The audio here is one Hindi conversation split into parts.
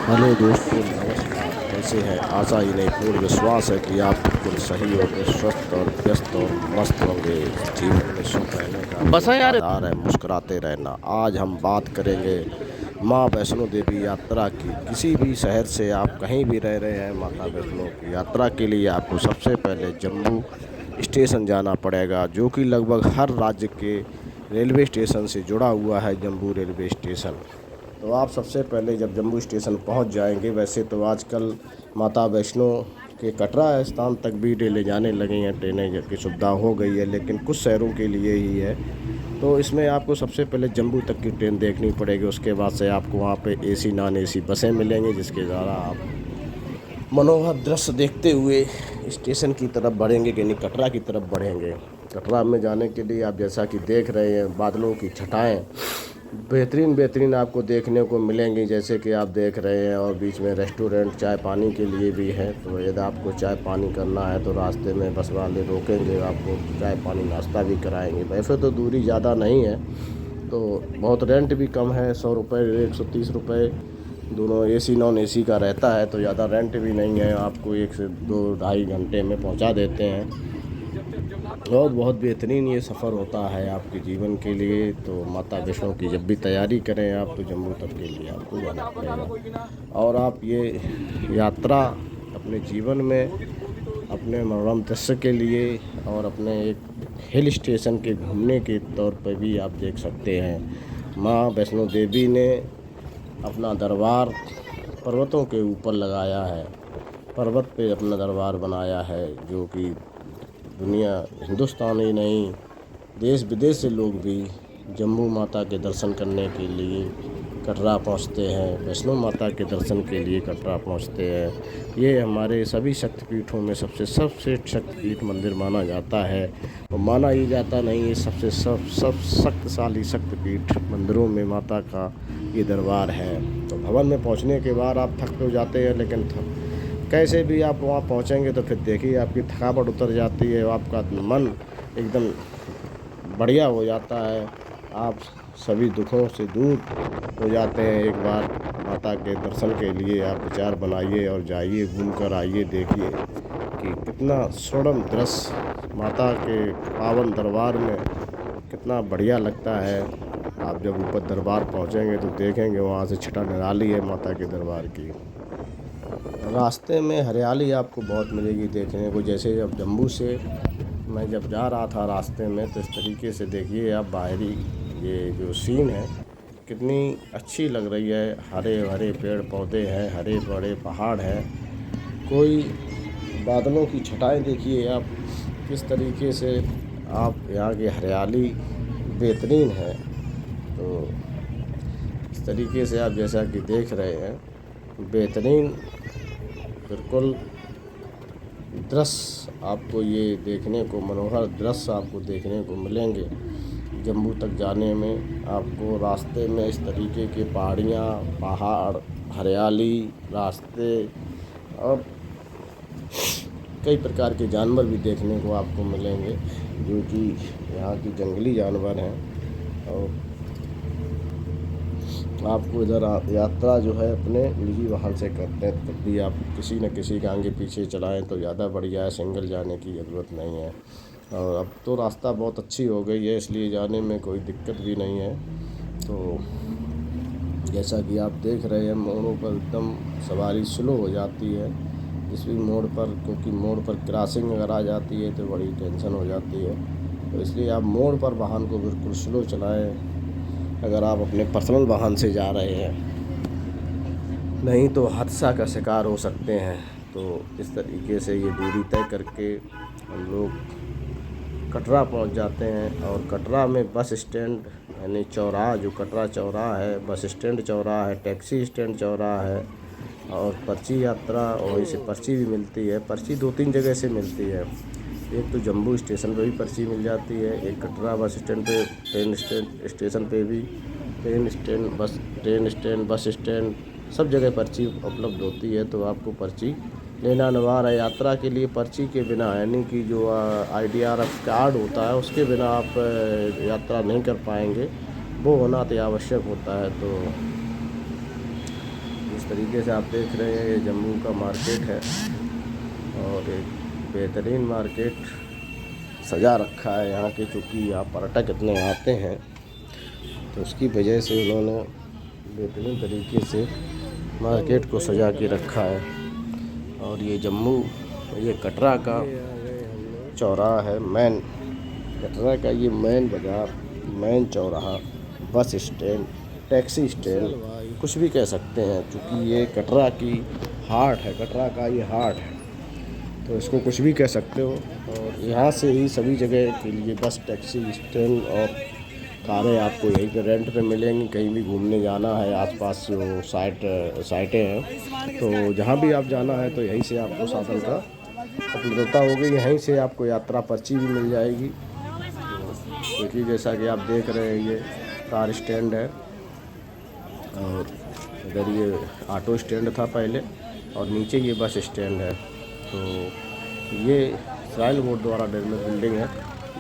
हेलो दोस्तों, नमस्कार। कैसे हैं? आशा ही नहीं पूर्ण विश्वास है कि आप बिल्कुल सही होंगे, स्वस्थ और व्यस्त और मस्त होंगे। जीवन में सुख रहने का बसा एक यार। आधार है मुस्कुराते रहना। आज हम बात करेंगे माँ वैष्णो देवी यात्रा की। किसी भी शहर से आप कहीं भी रह रहे हैं, माता वैष्णो की यात्रा के लिए आपको सबसे पहले जम्मू स्टेशन जाना पड़ेगा, जो कि लगभग हर राज्य के रेलवे स्टेशन से जुड़ा हुआ है। जम्मू रेलवे स्टेशन, तो आप सबसे पहले जब जम्मू स्टेशन पहुंच जाएंगे, वैसे तो आजकल माता वैष्णो के कटरा स्थान तक भी ले जाने लगे हैं, ट्रेनें की सुविधा हो गई है, लेकिन कुछ शहरों के लिए ही है। तो इसमें आपको सबसे पहले जम्मू तक की ट्रेन देखनी पड़ेगी। उसके बाद से आपको वहाँ पे एसी नॉन एसी बसें मिलेंगी, जिसके द्वारा आप मनोहर दृश्य देखते हुए स्टेशन की तरफ बढ़ेंगे, यानी कटरा की तरफ बढ़ेंगे। कटरा में जाने के लिए आप जैसा कि देख रहे हैं, बादलों की छटाएं बेहतरीन बेहतरीन आपको देखने को मिलेंगी, जैसे कि आप देख रहे हैं। और बीच में रेस्टोरेंट चाय पानी के लिए भी है, तो यदि आपको चाय पानी करना है तो रास्ते में बस वाले रोकेंगे, आपको चाय पानी नाश्ता भी कराएंगे। वैसे तो दूरी ज़्यादा नहीं है, तो बहुत रेंट भी कम है, 100 रुपये 130 रुपये दोनों। एसी नॉन एसी का रहता है, तो ज़्यादा रेंट भी नहीं है। आपको 1 से 2 ढाई घंटे में पहुंचा देते हैं, और बहुत बेहतरीन ये सफ़र होता है आपके जीवन के लिए। तो माता वैष्णो की जब भी तैयारी करें आप, तो जम्मू तक के लिए आपको जाना पड़ेगा। और आप ये यात्रा अपने जीवन में अपने मनोरम दृश्य के लिए और अपने एक हिल स्टेशन के घूमने के तौर पर भी आप देख सकते हैं। माँ वैष्णो देवी ने अपना दरबार पर्वतों के ऊपर लगाया है, पर्वत पे अपना दरबार बनाया है, जो कि दुनिया हिंदुस्तान ही नहीं, देश विदेश से लोग भी जम्मू माता के दर्शन करने के लिए कटरा पहुंचते हैं, वैष्णो माता के दर्शन के लिए कटरा पहुंचते हैं। ये हमारे सभी शक्तिपीठों में सबसे शक्तिपीठ मंदिर माना जाता है, और माना ही जाता नहीं, ये सबसे सब शक्तिशाली शक्तिपीठ मंदिरों में माता का ये दरबार है। तो भवन में पहुंचने के बाद आप थक तो जाते हैं, लेकिन कैसे भी आप वहाँ पहुँचेंगे तो फिर देखिए आपकी थकावट उतर जाती है, आपका मन एकदम बढ़िया हो जाता है। आप सभी दुखों से दूर हो जाते हैं। एक बार माता के दर्शन के लिए आप विचार बनाइए और जाइए, घूम कर आइए, देखिए कि कितना स्वर्णिम दृश्य माता के पावन दरबार में कितना बढ़िया लगता है। आप जब ऊपर दरबार पहुँचेंगे तो देखेंगे वहाँ से छटा निराली है माता के दरबार की। रास्ते में हरियाली आपको बहुत मिलेगी देखने को। जैसे जब जम्मू से मैं जब जा रहा था रास्ते में, तो इस तरीके से देखिए आप बाहरी ये जो सीन है कितनी अच्छी लग रही है। हरे भरे पेड़ पौधे हैं, हरे बड़े पहाड़ हैं, कोई बादलों की छटाएं देखिए आप किस तरीके से। आप यहाँ की हरियाली बेहतरीन है। तो इस तरीके से आप जैसा कि देख रहे हैं, बेहतरीन बिल्कुल दृश्य आपको ये देखने को, मनोहर दृश्य आपको देखने को मिलेंगे। जम्मू तक जाने में आपको रास्ते में इस तरीके के पहाड़ियाँ, पहाड़, हरियाली, रास्ते और कई प्रकार के जानवर भी देखने को आपको मिलेंगे, जो कि यहाँ की जंगली जानवर हैं। और आपको इधर यात्रा जो है अपने निजी वाहन से करते हैं, तब भी आप किसी न किसी के आगे पीछे चलाएं तो ज़्यादा बढ़िया है, सिंगल जाने की ज़रूरत नहीं है। और अब तो रास्ता बहुत अच्छी हो गई है, इसलिए जाने में कोई दिक्कत भी नहीं है। तो जैसा कि आप देख रहे हैं, मोड़ों पर एकदम सवारी स्लो हो जाती है जिस भी मोड़ पर, क्योंकि मोड़ पर क्रॉसिंग अगर आ जाती है तो बड़ी टेंशन हो जाती है। तो इसलिए आप मोड़ पर वाहन को बिल्कुल स्लो चलाएं अगर आप अपने पर्सनल वाहन से जा रहे हैं, नहीं तो हादसा का शिकार हो सकते हैं। तो इस तरीके से ये दूरी तय करके हम लोग कटरा पहुंच जाते हैं। और कटरा में बस स्टैंड यानी चौराहा, जो कटरा चौराहा है, बस स्टैंड चौराहा है, टैक्सी स्टैंड चौराहा है, और पर्ची यात्रा, और वहीं से पर्ची भी मिलती है। पर्ची 2-3 जगह से मिलती है, एक तो जम्मू स्टेशन पे भी पर्ची मिल जाती है, एक कटरा बस स्टैंड पे, ट्रेन स्टेशन पे भी, ट्रेन स्टैंड बस स्टैंड सब जगह पर्ची उपलब्ध होती है। तो आपको पर्ची लेना अनिवार्य है। यात्रा के लिए पर्ची के बिना, यानी कि जो IDRF कार्ड होता है उसके बिना आप यात्रा नहीं कर पाएंगे, वो होना अति आवश्यक होता है। तो इस तरीके से आप देख रहे हैं ये जम्मू का मार्केट है और एक बेहतरीन मार्केट सजा रखा है यहाँ के, चूँकि यहाँ पर्यटक इतने आते हैं तो उसकी वजह से उन्होंने बेहतरीन तरीके से मार्केट को सजा के रखा है। और ये जम्मू, ये कटरा का चौराहा है, मेन कटरा का ये मेन बाज़ार, मेन चौराहा, बस स्टैंड, टैक्सी स्टैंड, कुछ भी कह सकते हैं, क्योंकि ये कटरा की हार्ट है, कटरा का ये हार्ट है, तो इसको कुछ भी कह सकते हो। और यहाँ से ही सभी जगह के लिए बस, टैक्सी स्टैंड और कारें आपको यहीं पे रेंट पे मिलेंगी। कहीं भी घूमने जाना है, आसपास जो साइटें हैं, तो जहाँ भी आप जाना है तो यहीं से आपको साधन का उपलब्धता होगी, यहीं से आपको यात्रा पर्ची भी मिल जाएगी। क्योंकि जैसा कि आप देख रहे हैं ये कार स्टैंड है और इधर ये ऑटो स्टैंड था पहले और नीचे ये बस स्टैंड है। तो ये इसराइल बोर्ड द्वारा डेवलप बिल्डिंग है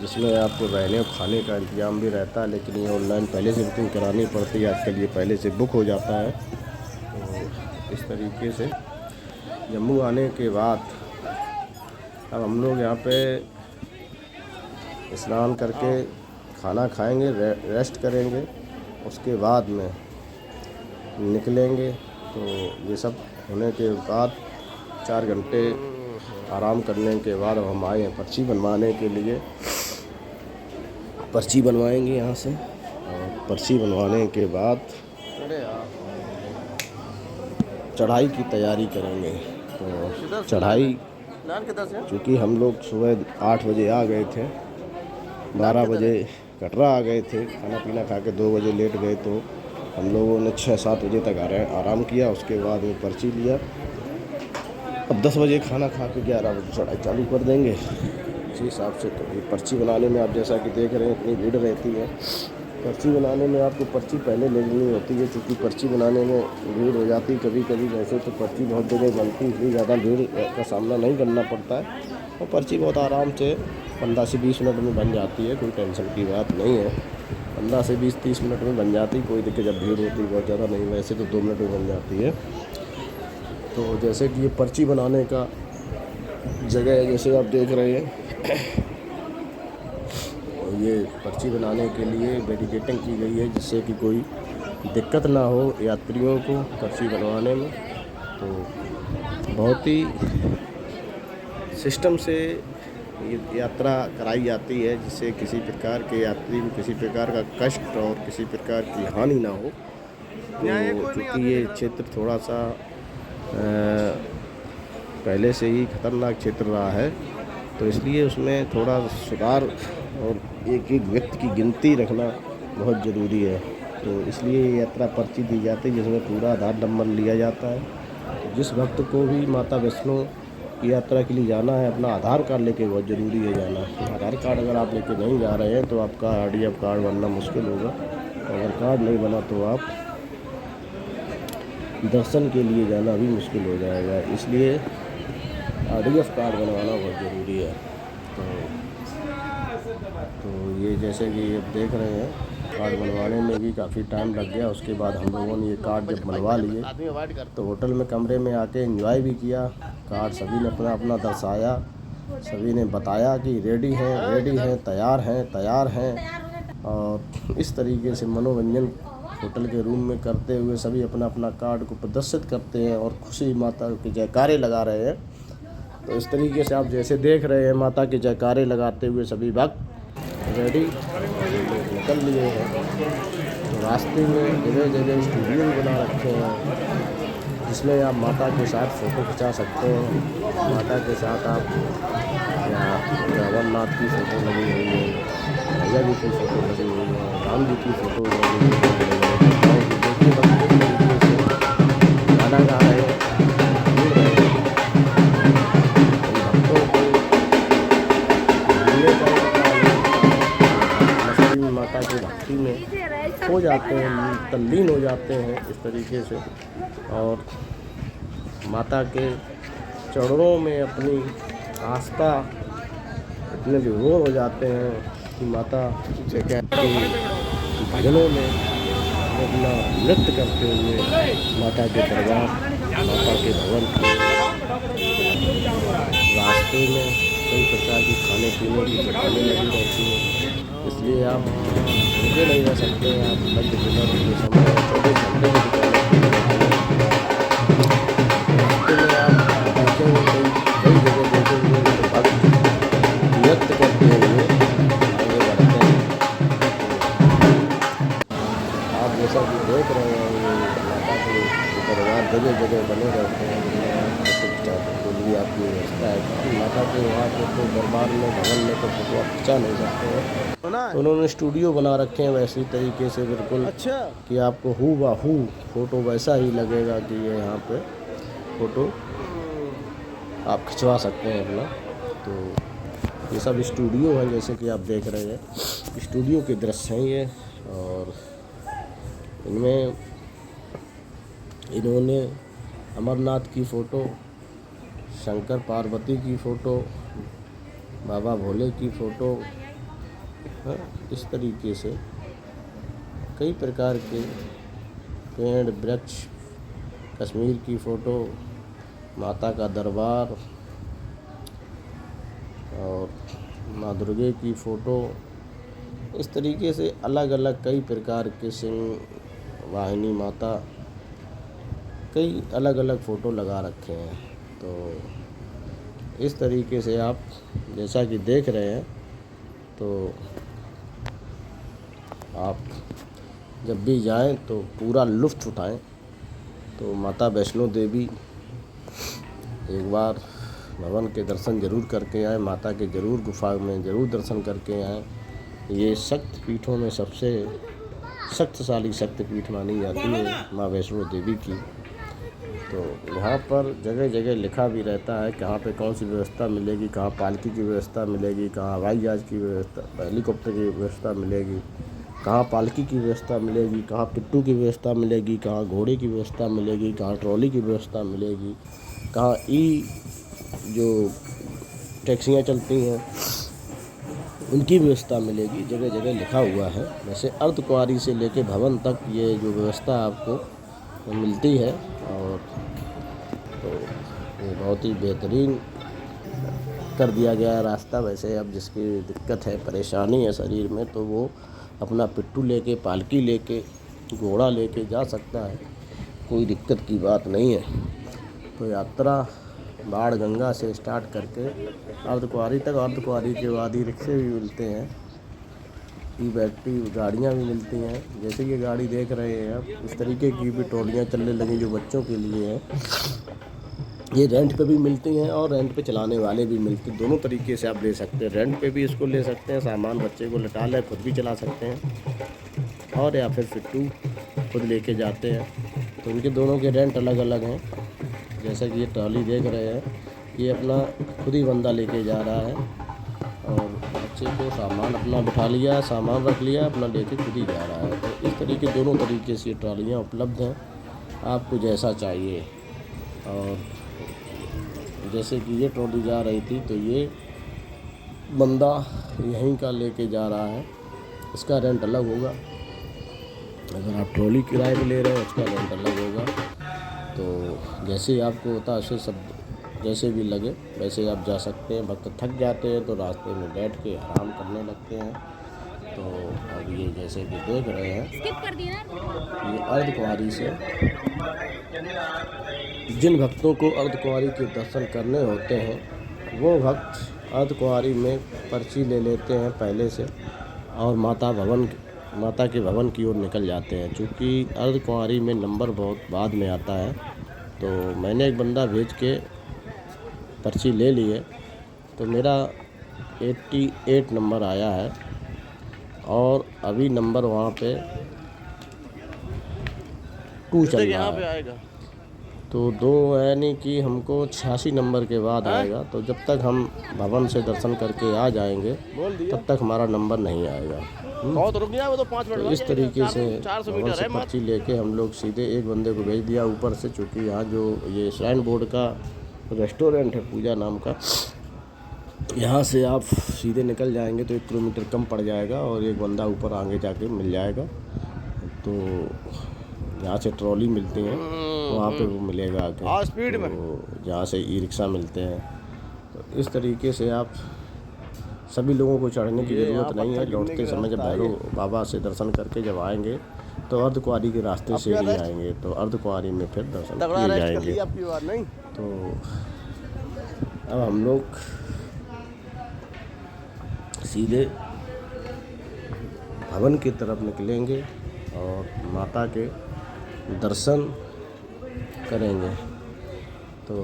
जिसमें आपको रहने और खाने का इंतजाम भी रहता है, लेकिन ये ऑनलाइन पहले से बुकिंग करानी पड़ती है। आजकल ये पहले से बुक हो जाता है। तो इस तरीके से जम्मू आने के बाद अब हम लोग यहाँ पे स्नान करके खाना खाएंगे, रेस्ट करेंगे, उसके बाद में निकलेंगे। तो ये सब होने के बाद 4 घंटे आराम करने के बाद अब हम आए हैं पर्ची बनवाने के लिए। पर्ची बनवाएंगे यहाँ से और पर्ची बनवाने के बाद चढ़ाई की तैयारी करेंगे। तो चढ़ाई, चूँकि हम लोग सुबह 8 बजे आ गए थे, 12 बजे कटरा आ गए थे, खाना पीना खा के 2 बजे लेट गए, तो हम लोगों ने 6-7 बजे तक आराम किया। उसके बाद में पर्ची लिया। अब 10 बजे खाना खा के 11 बजे चढ़ाई चालू कर देंगे इसी हिसाब से। तो ये पर्ची बनाने में आप जैसा कि देख रहे हैं इतनी भीड़ रहती है। पर्ची बनाने में आपको पर्ची पहले ले लेनी होती है, क्योंकि पर्ची बनाने में भीड़ हो जाती है कभी कभी। वैसे तो पर्ची बहुत जगह बनती है, इसलिए ज़्यादा भीड़ का सामना नहीं करना पड़ता है और पर्ची बहुत आराम से 15 से 20 मिनट में बन जाती है। कोई टेंशन की बात नहीं है, 15 से 20-30 मिनट में बन जाती, कोई दिक्कत। जब भीड़ होती है बहुत ज़्यादा नहीं, वैसे तो 2 मिनट में बन जाती है। तो जैसे कि ये पर्ची बनाने का जगह है, जैसे आप देख रहे हैं, ये पर्ची बनाने के लिए बैरिकेडिंग की गई है जिससे कि कोई दिक्कत ना हो यात्रियों को पर्ची बनवाने में। तो बहुत ही सिस्टम से ये यात्रा कराई जाती है जिससे किसी प्रकार के यात्री को किसी प्रकार का कष्ट और किसी प्रकार की हानि ना हो। तो चूँकि ये क्षेत्र थोड़ा सा पहले से ही खतरनाक क्षेत्र रहा है, तो इसलिए उसमें थोड़ा सुधार और एक एक व्यक्ति की गिनती रखना बहुत ज़रूरी है। तो इसलिए ये यात्रा पर्ची दी जाती है जिसमें पूरा आधार नंबर लिया जाता है। तो जिस भक्त को भी माता वैष्णो की यात्रा के लिए जाना है, अपना आधार कार्ड लेके बहुत ज़रूरी है जाना। आधार कार्ड अगर आप लेके नहीं जा रहे हैं तो आपका RDF कार्ड बनना मुश्किल होगा। अगर कार्ड नहीं बना तो आप दर्शन के लिए जाना भी मुश्किल हो जाएगा, इसलिए RDF कार्ड बनवाना बहुत ज़रूरी है। तो ये जैसे कि आप देख रहे हैं कार्ड बनवाने में भी काफ़ी टाइम लग गया। उसके बाद हम लोगों ने ये कार्ड जब बनवा लिए तो होटल में कमरे में आके एंजॉय भी किया। कार्ड सभी ने अपना अपना दर्शाया, सभी ने बताया कि रेडी हैं, तैयार हैं। और इस तरीके से मनोरंजन होटल के रूम में करते हुए सभी अपना अपना कार्ड को प्रदर्शित करते हैं और खुशी माता के जयकारे लगा रहे हैं। तो इस तरीके से आप जैसे देख रहे हैं माता के जयकारे लगाते हुए सभी भक्त रेडी निकल लिए हैं। तो रास्ते में जगह जगह स्टूडियो भी बना रखे हैं जिसमें आप माता के साथ फ़ोटो खिंचा सकते हैं। माता के साथ आप या जगन्नाथ की फ़ोटो लगी हुई है, भैया जी की फ़ोटो लगी हुई है, राम जी की फ़ोटो लगी हुई है। गाना गा रहे हैं, माता की भक्ति में हो जाते हैं, तल्लीन हो जाते हैं इस तरीके से। और माता के चरणों में अपनी आस्था इतने विभोर हो जाते हैं कि माता से कहते हैं भजनों में वो अपना नृत्य करते हुए माता के दरबार, माता के भवन के रास्ते में कई प्रकार की खाने पीने की दुकानें लगी रहती हैं, इसलिए आप रुके नहीं रह सकते। आप लंच डिनर के समय 24 घंटे की दुकानें खुली रहती हैं। रास्ते में आप देखेंगे कई जगह देखेंगे तो भक्त नृत्य करते हुए आगे बढ़ते हैं। आप जैसा कि देख रहे हैं ये माता के दरबार जगह जगह बने रहते हैं, जिनमें आप फोटो खिंचाने के लिए आपकी व्यवस्था है, क्योंकि माता के वहाँ पे तो दरबार में भवन में तो फोटो आप खिंचा नहीं सकते हैं। तो उन्होंने स्टूडियो बना रखे हैं वैसी तरीके से बिल्कुल, अच्छा, कि आपको हूबहू फ़ोटो वैसा ही लगेगा कि ये यहाँ पे फ़ोटो आप खिंचवा सकते हैं अपना। तो ये सब स्टूडियो है, जैसे कि आप देख रहे हैं स्टूडियो के दृश्य हैं ये। और इनमें इन्होंने अमरनाथ की फ़ोटो, शंकर पार्वती की फ़ोटो, बाबा भोले की फ़ोटो, इस तरीके से कई प्रकार के पेड़ वृक्ष, कश्मीर की फ़ोटो, माता का दरबार और माँ दुर्गे की फ़ोटो, इस तरीके से अलग अलग कई प्रकार के सिंह वाहिनी माता, कई अलग अलग फ़ोटो लगा रखे हैं। तो इस तरीके से आप जैसा कि देख रहे हैं, तो आप जब भी जाएं तो पूरा लुत्फ़ उठाएं। तो माता वैष्णो देवी एक बार भवन के दर्शन ज़रूर करके आएँ, माता के ज़रूर गुफा में ज़रूर दर्शन करके आएँ। ये शक्ति पीठों में सबसे शक्तिशाली शक्तिपीठ मानी जाती है माँ वैष्णो देवी की। तो यहाँ पर जगह जगह लिखा भी रहता है कहाँ पे कौन सी व्यवस्था मिलेगी, कहाँ पालकी की व्यवस्था मिलेगी, कहाँ हवाई जहाज़ की व्यवस्था, हेलीकॉप्टर की व्यवस्था मिलेगी, कहाँ पालकी की व्यवस्था मिलेगी, कहाँ पिट्ठू की व्यवस्था मिलेगी, कहाँ घोड़े की व्यवस्था मिलेगी, कहाँ ट्रॉली की व्यवस्था मिलेगी, कहाँ जो टैक्सियाँ चलती हैं उनकी व्यवस्था मिलेगी। जगह जगह लिखा हुआ है। वैसे अर्धकुंवारी से लेके भवन तक ये जो व्यवस्था आपको मिलती है, और तो ये बहुत ही बेहतरीन कर दिया गया है रास्ता। वैसे अब जिसकी दिक्कत है, परेशानी है शरीर में, तो वो अपना पिट्ठू लेके, पालकी लेके, घोड़ा लेके जा सकता है, कोई दिक्कत की बात नहीं है। तो यात्रा बाण गंगा से स्टार्ट करके अर्धकुंवारी तक, अर्धकुंवारी के बाद ही रिक्शे भी मिलते हैं, ई बैटरी गाड़ियाँ भी मिलती हैं। जैसे ये गाड़ी देख रहे हैं आप, इस तरीके की भी ट्रॉलियाँ चलने लगी जो बच्चों के लिए हैं। ये रेंट पे भी मिलती हैं और रेंट पे चलाने वाले भी मिलते हैं, दोनों तरीके से आप ले सकते हैं। रेंट पे भी इसको ले सकते हैं, सामान बच्चे को लटा ले, खुद भी चला सकते हैं, और या फिर पिट्ठू खुद लेके जाते हैं। तो इनके दोनों के रेंट अलग अलग हैं। जैसा कि ये ट्रॉली देख रहे हैं, ये अपना खुद ही बंदा लेके जा रहा है, और बच्चे को सामान अपना बिठा लिया, सामान रख लिया, अपना लेके खुद ही जा रहा है। तो इस तरीके दोनों तरीके से ट्रॉलियाँ उपलब्ध हैं, आपको जैसा चाहिए। और जैसे कि ये ट्रॉली जा रही थी, तो ये बंदा यहीं का लेके जा रहा है, इसका रेंट अलग होगा। अगर आप ट्रॉली किराए पे ले रहे हैं, उसका रेंट अलग होगा। तो जैसे ही आपको होता है, ऐसे सब जैसे भी लगे वैसे आप जा सकते हैं। भक्त थक जाते हैं तो रास्ते में बैठ के आराम करने लगते हैं। तो अब ये जैसे कि देख रहे हैं, ये अर्धकुंवारी से जिन भक्तों को अर्धकुंवारी के दर्शन करने होते हैं, वो भक्त अर्धकुंवारी में पर्ची ले लेते हैं पहले से, और माता के भवन की ओर निकल जाते हैं। चूँकि अर्धकुंवारी में नंबर बहुत बाद में आता है, तो मैंने एक बंदा भेज के पर्ची ले ली है, तो मेरा 88 नंबर आया है, और अभी नंबर वहाँ पे 2 चल रहा है। आएगा तो 2 यानी कि हमको 86 नंबर के बाद आएगा। तो जब तक हम भवन से दर्शन करके आ जाएंगे, तब तक हमारा नंबर नहीं आएगा। तो इस तरीके से भवन से पर्ची लेके हम लोग सीधे एक बंदे को भेज दिया ऊपर से। चूँकि यहाँ जो ये श्राइन बोर्ड का रेस्टोरेंट है, पूजा नाम का, यहाँ से आप सीधे निकल जाएंगे तो 1 किलोमीटर कम पड़ जाएगा, और एक बंदा ऊपर आगे जाके मिल जाएगा। तो यहाँ से ट्रॉली मिलती हैं, वहाँ पे वो मिलेगा आगे, स्पीड में तो जहाँ से ई रिक्शा मिलते हैं। तो इस तरीके से आप सभी लोगों को चढ़ने की ज़रूरत नहीं है। लौटते समय जब भैरव बाबा से दर्शन करके जब आएंगे तो अर्धकुंवारी के रास्ते से ही आएंगे, तो अर्धकुंवारी में फिर दर्शन किए जाएंगे। तो अब हम लोग सीधे भवन की तरफ निकलेंगे और माता के दर्शन करेंगे। तो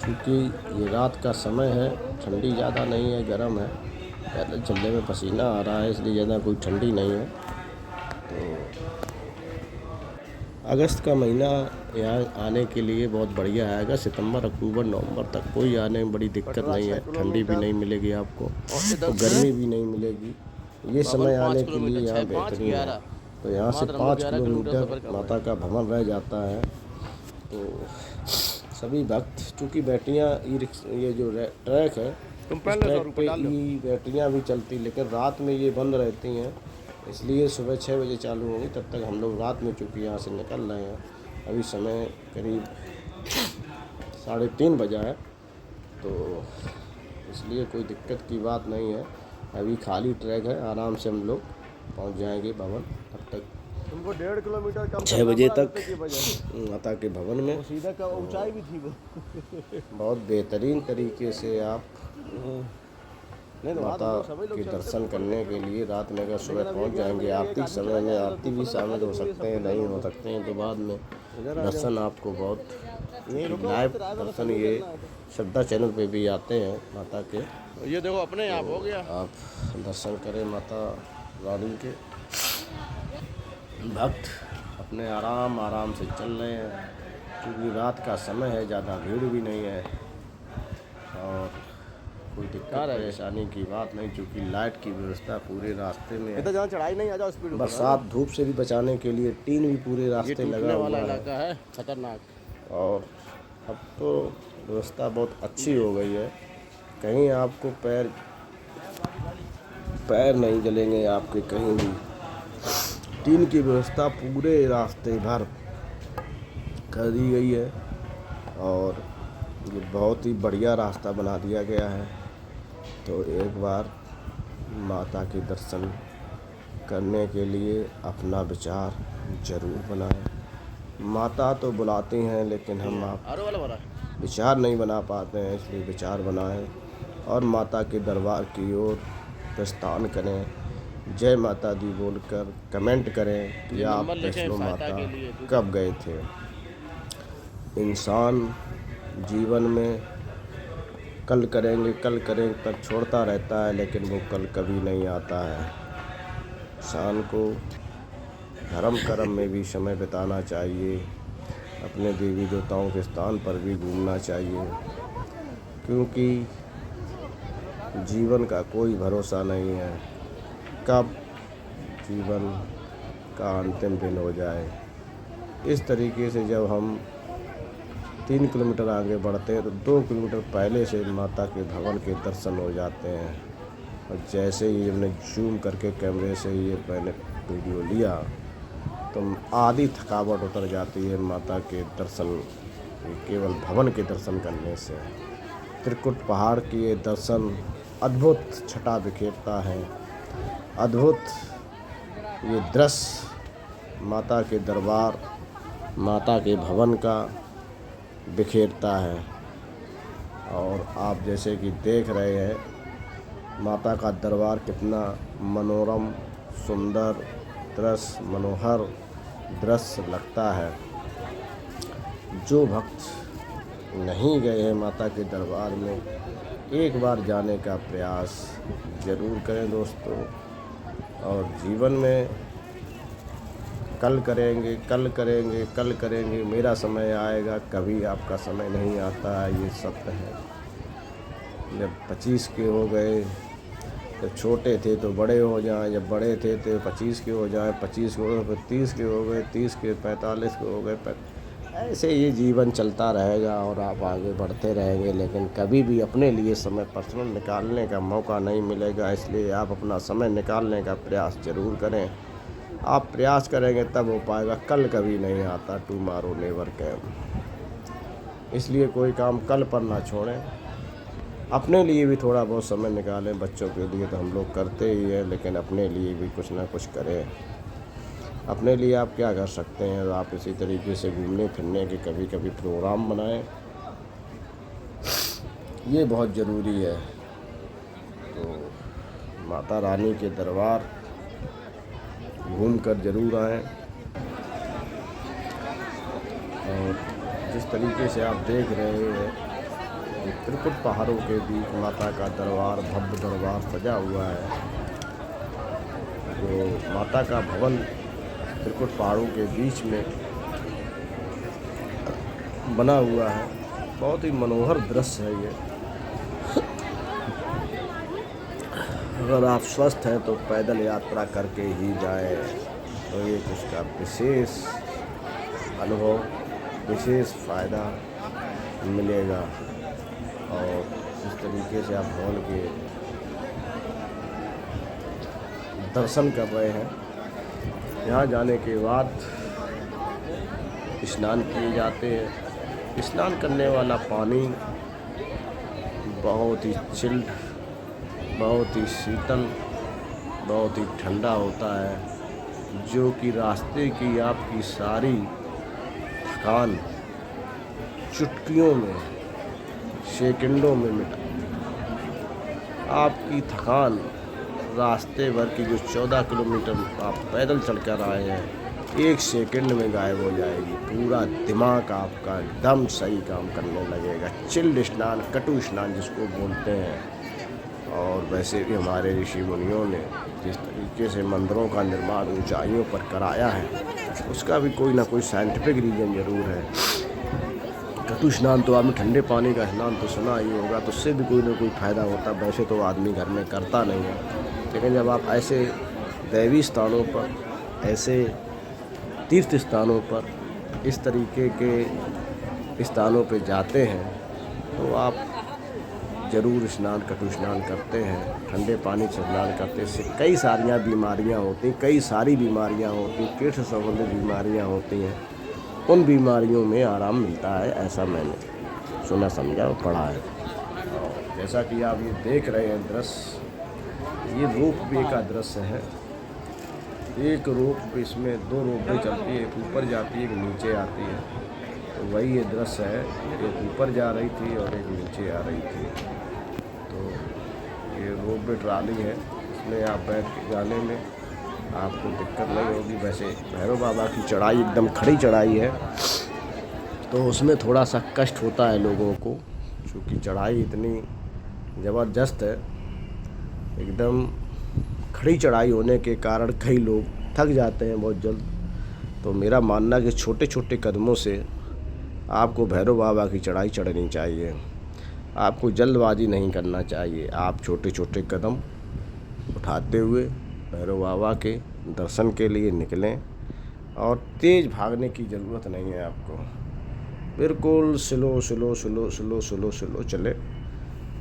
चूँकि ये रात का समय है, ठंडी ज़्यादा नहीं है, गर्म है, पैदल चलने में पसीना आ रहा है, इसलिए ज़्यादा कोई ठंडी नहीं है। तो अगस्त का महीना यहाँ आने के लिए बहुत बढ़िया है। अगस्त, सितंबर, अक्टूबर, नवंबर तक कोई आने में बड़ी दिक्कत नहीं है। ठंडी भी नहीं मिलेगी आपको तो गर्मी भी नहीं मिलेगी। ये समय आने के लिए यहाँ बेहतरीन है। तो यहाँ से 5 किलोमीटर माता का भवन रह जाता है। तो सभी भक्त, चूँकि बैटरियाँ ये जो ट्रैक है, इस ट्रैक पे ई बैटरियाँ भी चलती, लेकिन रात में ये बंद रहती हैं, इसलिए सुबह 6 बजे चालू होंगी। तब तक हम लोग रात में चूँकि यहाँ से निकल रहे हैं, अभी समय करीब 3:30 बजा है, तो इसलिए कोई दिक्कत की बात नहीं है। अभी खाली ट्रैक है, आराम से हम लोग पहुँच जाएंगे भवन। तब तक तुमको 1.5 किलोमीटर कम 6 बजे तक माता के भवन में सीधा का ऊंचाई भी थी वो। बहुत बेहतरीन तरीके से आप माता के दर्शन करने के लिए रात में अगर सुबह पहुंच जाएंगे, आरती के समय में आरती भी शामिल हो सकते हैं, नहीं हो सकते हैं तो बाद में दर्शन आपको बहुत लाइव दर्शन ये श्रद्धा चैनल पे भी आते हैं माता के। ये देखो अपने आप हो गया। आप दर्शन करें माता रानी के। भक्त अपने आराम से चल रहे हैं, क्योंकि रात का समय है, ज़्यादा भीड़ भी नहीं है और कोई दिक्कत परेशानी की बात नहीं, क्योंकि लाइट की व्यवस्था पूरे रास्ते में है। जहाँ चढ़ाई नहीं, आ जाओ स्पीड। बरसात धूप से भी बचाने के लिए टीन भी पूरे रास्ते लगा हुआ है। इलाका है खतरनाक। और अब तो व्यवस्था बहुत अच्छी हो गई है, कहीं आपको पैर नहीं जलेंगे आपके कहीं भी। टीन की व्यवस्था पूरे रास्ते भर कर दी गई है और ये बहुत ही बढ़िया रास्ता बना दिया गया है। तो एक बार माता के दर्शन करने के लिए अपना विचार ज़रूर बनाएं। माता तो बुलाती हैं, लेकिन हम आप विचार नहीं बना पाते हैं, इसलिए विचार बनाएं और माता के दरबार की ओर प्रस्थान करें। जय माता दी बोलकर कमेंट करें कि आप वैष्णो माता कब गए थे। इंसान जीवन में कल करेंगे पर छोड़ता रहता है, लेकिन वो कल कभी नहीं आता है। इंसान को धर्म कर्म में भी समय बिताना चाहिए, अपने देवी देवताओं के स्थान पर भी घूमना चाहिए, क्योंकि जीवन का कोई भरोसा नहीं है कब जीवन का अंतिम दिन हो जाए। इस तरीके से जब हम 3 किलोमीटर आगे बढ़ते हैं तो 2 किलोमीटर पहले से माता के भवन के दर्शन हो जाते हैं। और जैसे ही हमने जूम करके कैमरे से ये मैंने वीडियो लिया तो आधी थकावट उतर जाती है माता के दर्शन, केवल भवन के दर्शन करने से। त्रिकुट पहाड़ की ये दर्शन अद्भुत छटा बिखेरता है, अद्भुत ये दृश्य माता के दरबार, माता के भवन का बिखेरता है। और आप जैसे कि देख रहे हैं माता का दरबार कितना मनोरम, सुंदर दृश्य, मनोहर दृश्य लगता है। जो भक्त नहीं गए हैं माता के दरबार में, एक बार जाने का प्रयास ज़रूर करें दोस्तों। और जीवन में कल करेंगे मेरा समय आएगा, कभी आपका समय नहीं आता है, ये सत्य है। जब 25 के हो गए, जब छोटे थे तो बड़े हो जाएं, जब बड़े थे तो 25 के हो जाएं, 25 के हो गए, फिर 30 के हो गए, 30 के 45 के हो गए, ऐसे ये जीवन चलता रहेगा और आप आगे बढ़ते रहेंगे, लेकिन कभी भी अपने लिए समय पर्सनल निकालने का मौका नहीं मिलेगा। इसलिए आप अपना समय निकालने का प्रयास ज़रूर करें। आप प्रयास करेंगे तब हो पाएगा, कल कभी नहीं आता, टुमारो नेवर कैम। इसलिए कोई काम कल पर ना छोड़ें, अपने लिए भी थोड़ा बहुत समय निकालें। बच्चों के लिए तो हम लोग करते ही हैं, लेकिन अपने लिए भी कुछ ना कुछ करें। अपने लिए आप क्या कर सकते हैं, आप इसी तरीके से घूमने फिरने के कभी कभी प्रोग्राम बनाएं, ये बहुत ज़रूरी है। तो माता रानी के दरबार घूम कर ज़रूर आएँ। और जिस तरीके से आप देख रहे हैं कि त्रिकुट पहाड़ों के बीच माता का दरबार, भव्य दरबार सजा हुआ है। जो माता का भवन त्रिकुट पहाड़ों के बीच में बना हुआ है, बहुत ही मनोहर दृश्य है ये। अगर आप स्वस्थ हैं तो पैदल यात्रा करके ही जाएं, तो ये उसका विशेष अनुभव, विशेष फ़ायदा मिलेगा। और इस तरीके से आप भवन के दर्शन कर रहे हैं। यहाँ जाने के बाद स्नान किए जाते हैं। स्नान करने वाला पानी बहुत ही चिल्ड, बहुत ही शीतल, बहुत ही ठंडा होता है, जो कि रास्ते की आपकी सारी थकान चुटकियों में, सेकंडों में मिटा। आपकी थकान रास्ते भर की जो 14 किलोमीटर आप पैदल चलकर आए हैं, 1 सेकंड में गायब हो जाएगी। पूरा दिमाग आपका एकदम सही काम करने लगेगा। चिल्ड स्नान, कटु स्नान जिसको बोलते हैं। और वैसे भी हमारे ऋषि मुनियों ने जिस तरीके से मंदिरों का निर्माण ऊंचाइयों पर कराया है, उसका भी कोई ना कोई साइंटिफिक रीज़न ज़रूर है। कटु स्नान तो आपने ठंडे पानी का स्नान तो सुना ही होगा, तो उससे भी कोई ना कोई फ़ायदा होता। वैसे तो आदमी घर में करता नहीं है, लेकिन जब आप ऐसे दैवी स्थानों पर, ऐसे तीर्थ स्थानों पर, इस तरीके के स्थानों पे जाते हैं, तो आप ज़रूर स्नान, कटु स्नान करते हैं। ठंडे पानी से स्नान करते से कई सारी बीमारियां होती, कई सारी बीमारियां होती, पेट से संबंधित बीमारियां होती हैं। उन बीमारियों में आराम मिलता है, ऐसा मैंने सुना, समझा और पढ़ा है। और जैसा कि आप ये देख रहे हैं दृश्य, ये रोपवे का दृश्य है। एक रोप, इसमें 2 रोपवे चलती है, एक ऊपर जाती है, एक नीचे आती है। तो वही ये दृश्य है, एक ऊपर जा रही थी और एक नीचे आ रही थी। तो ये रोपवे ट्राली है, इसमें आप बैठ के जाने में आपको दिक्कत नहीं होगी। वैसे भैरव बाबा की चढ़ाई एकदम खड़ी चढ़ाई है, तो उसमें थोड़ा सा कष्ट होता है लोगों को, क्योंकि चढ़ाई इतनी ज़बरदस्त है। एकदम खड़ी चढ़ाई होने के कारण कई लोग थक जाते हैं बहुत जल्द। तो मेरा मानना कि छोटे छोटे कदमों से आपको भैरव बाबा की चढ़ाई चढ़नी चाहिए। आपको जल्दबाजी नहीं करना चाहिए। आप छोटे छोटे कदम उठाते हुए भैरव बाबा के दर्शन के लिए निकलें, और तेज़ भागने की ज़रूरत नहीं है आपको। बिल्कुल slow slow slow slow slow slow चले,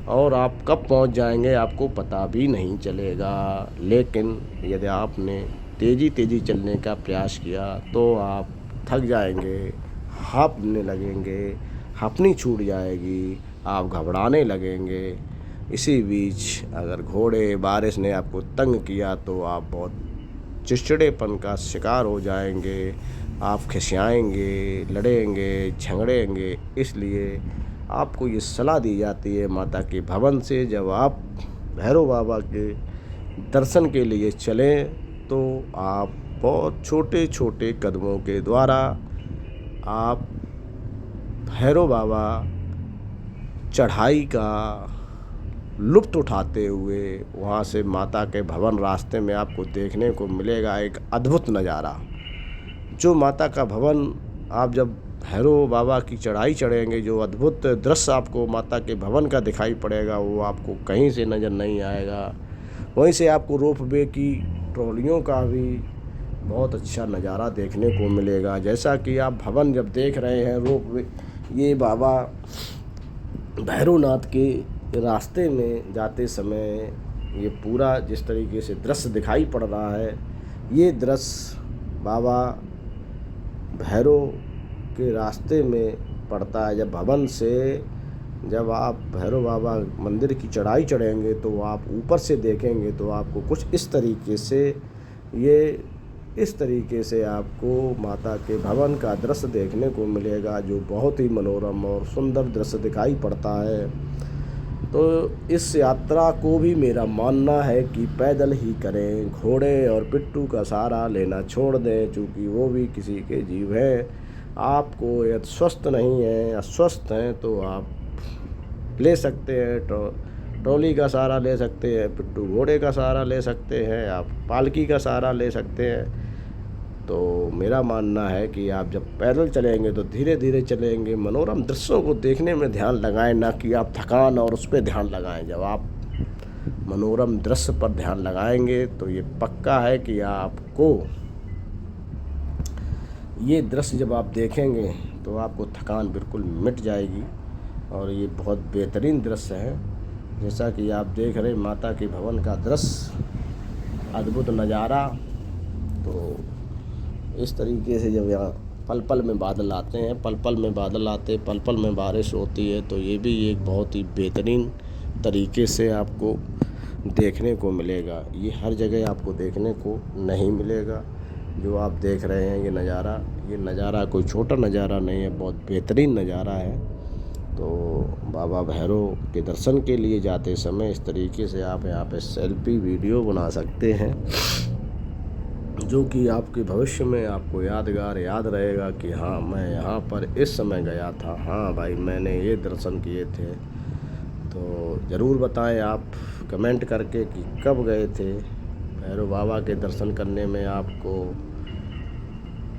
और आप कब पहुंच जाएंगे आपको पता भी नहीं चलेगा। लेकिन यदि आपने तेज़ी चलने का प्रयास किया तो आप थक जाएंगे, हाँफने लगेंगे, हाँफनी छूट जाएगी, आप घबराने लगेंगे। इसी बीच अगर घोड़े, बारिश ने आपको तंग किया तो आप बहुत चिड़चिड़ेपन का शिकार हो जाएंगे। आप खिसियाएंगे, लड़ेंगे, झगड़ेंगे। इसलिए आपको ये सलाह दी जाती है माता के भवन से, जब आप भैरव बाबा के दर्शन के लिए चलें तो आप बहुत छोटे छोटे कदमों के द्वारा आप भैरव बाबा चढ़ाई का लुत्फ़ उठाते हुए वहाँ से माता के भवन रास्ते में आपको देखने को मिलेगा एक अद्भुत नज़ारा। जो माता का भवन, आप जब भैरव बाबा की चढ़ाई चढ़ेंगे, जो अद्भुत दृश्य आपको माता के भवन का दिखाई पड़ेगा, वो आपको कहीं से नज़र नहीं आएगा। वहीं से आपको रोपवे की ट्रॉलियों का भी बहुत अच्छा नज़ारा देखने को मिलेगा। जैसा कि आप भवन जब देख रहे हैं रोपवे, ये बाबा भैरवनाथ के रास्ते में जाते समय ये पूरा जिस तरीके से दृश्य दिखाई पड़ रहा है, ये दृश्य बाबा भैरव के रास्ते में पड़ता है। जब भवन से जब आप भैरव बाबा मंदिर की चढ़ाई चढ़ेंगे तो आप ऊपर से देखेंगे तो आपको कुछ इस तरीके से आपको माता के भवन का दृश्य देखने को मिलेगा, जो बहुत ही मनोरम और सुंदर दृश्य दिखाई पड़ता है। तो इस यात्रा को भी मेरा मानना है कि पैदल ही करें, घोड़े और पिट्ठू का सहारा लेना छोड़ दें, क्योंकि वो भी किसी के जीव हैं। आपको यदि स्वस्थ नहीं है, अस्वस्थ हैं, तो आप ले सकते हैं, ट्रॉली का सहारा ले सकते हैं, पिट्ठू घोड़े का सहारा ले सकते हैं, आप पालकी का सहारा ले सकते हैं। तो मेरा मानना है कि आप जब पैदल चलेंगे तो धीरे धीरे चलेंगे, मनोरम दृश्यों को देखने में ध्यान लगाएं, ना कि आप थकान और उस पर ध्यान लगाएं। जब आप मनोरम दृश्य पर ध्यान लगाएंगे तो ये पक्का है कि आपको ये दृश्य जब आप देखेंगे तो आपको थकान बिल्कुल मिट जाएगी। और ये बहुत बेहतरीन दृश्य है। जैसा कि आप देख रहे माता के भवन का दृश्य, अद्भुत नज़ारा। तो इस तरीके से जब यहाँ पल पल में बादल आते हैं, पल पल में बारिश होती है, तो ये भी एक बहुत ही बेहतरीन तरीके से आपको देखने को मिलेगा। ये हर जगह आपको देखने को नहीं मिलेगा। जो आप देख रहे हैं ये नज़ारा कोई छोटा नज़ारा नहीं है, बहुत बेहतरीन नज़ारा है। तो बाबा भैरव के दर्शन के लिए जाते समय इस तरीके से आप यहाँ पे सेल्फी वीडियो बना सकते हैं, जो कि आपके भविष्य में आपको यादगार याद रहेगा कि हाँ, मैं यहाँ पर इस समय गया था, हाँ भाई मैंने ये दर्शन किए थे। तो ज़रूर बताएं आप कमेंट करके कि कब गए थे भैरव बाबा के दर्शन करने में, आपको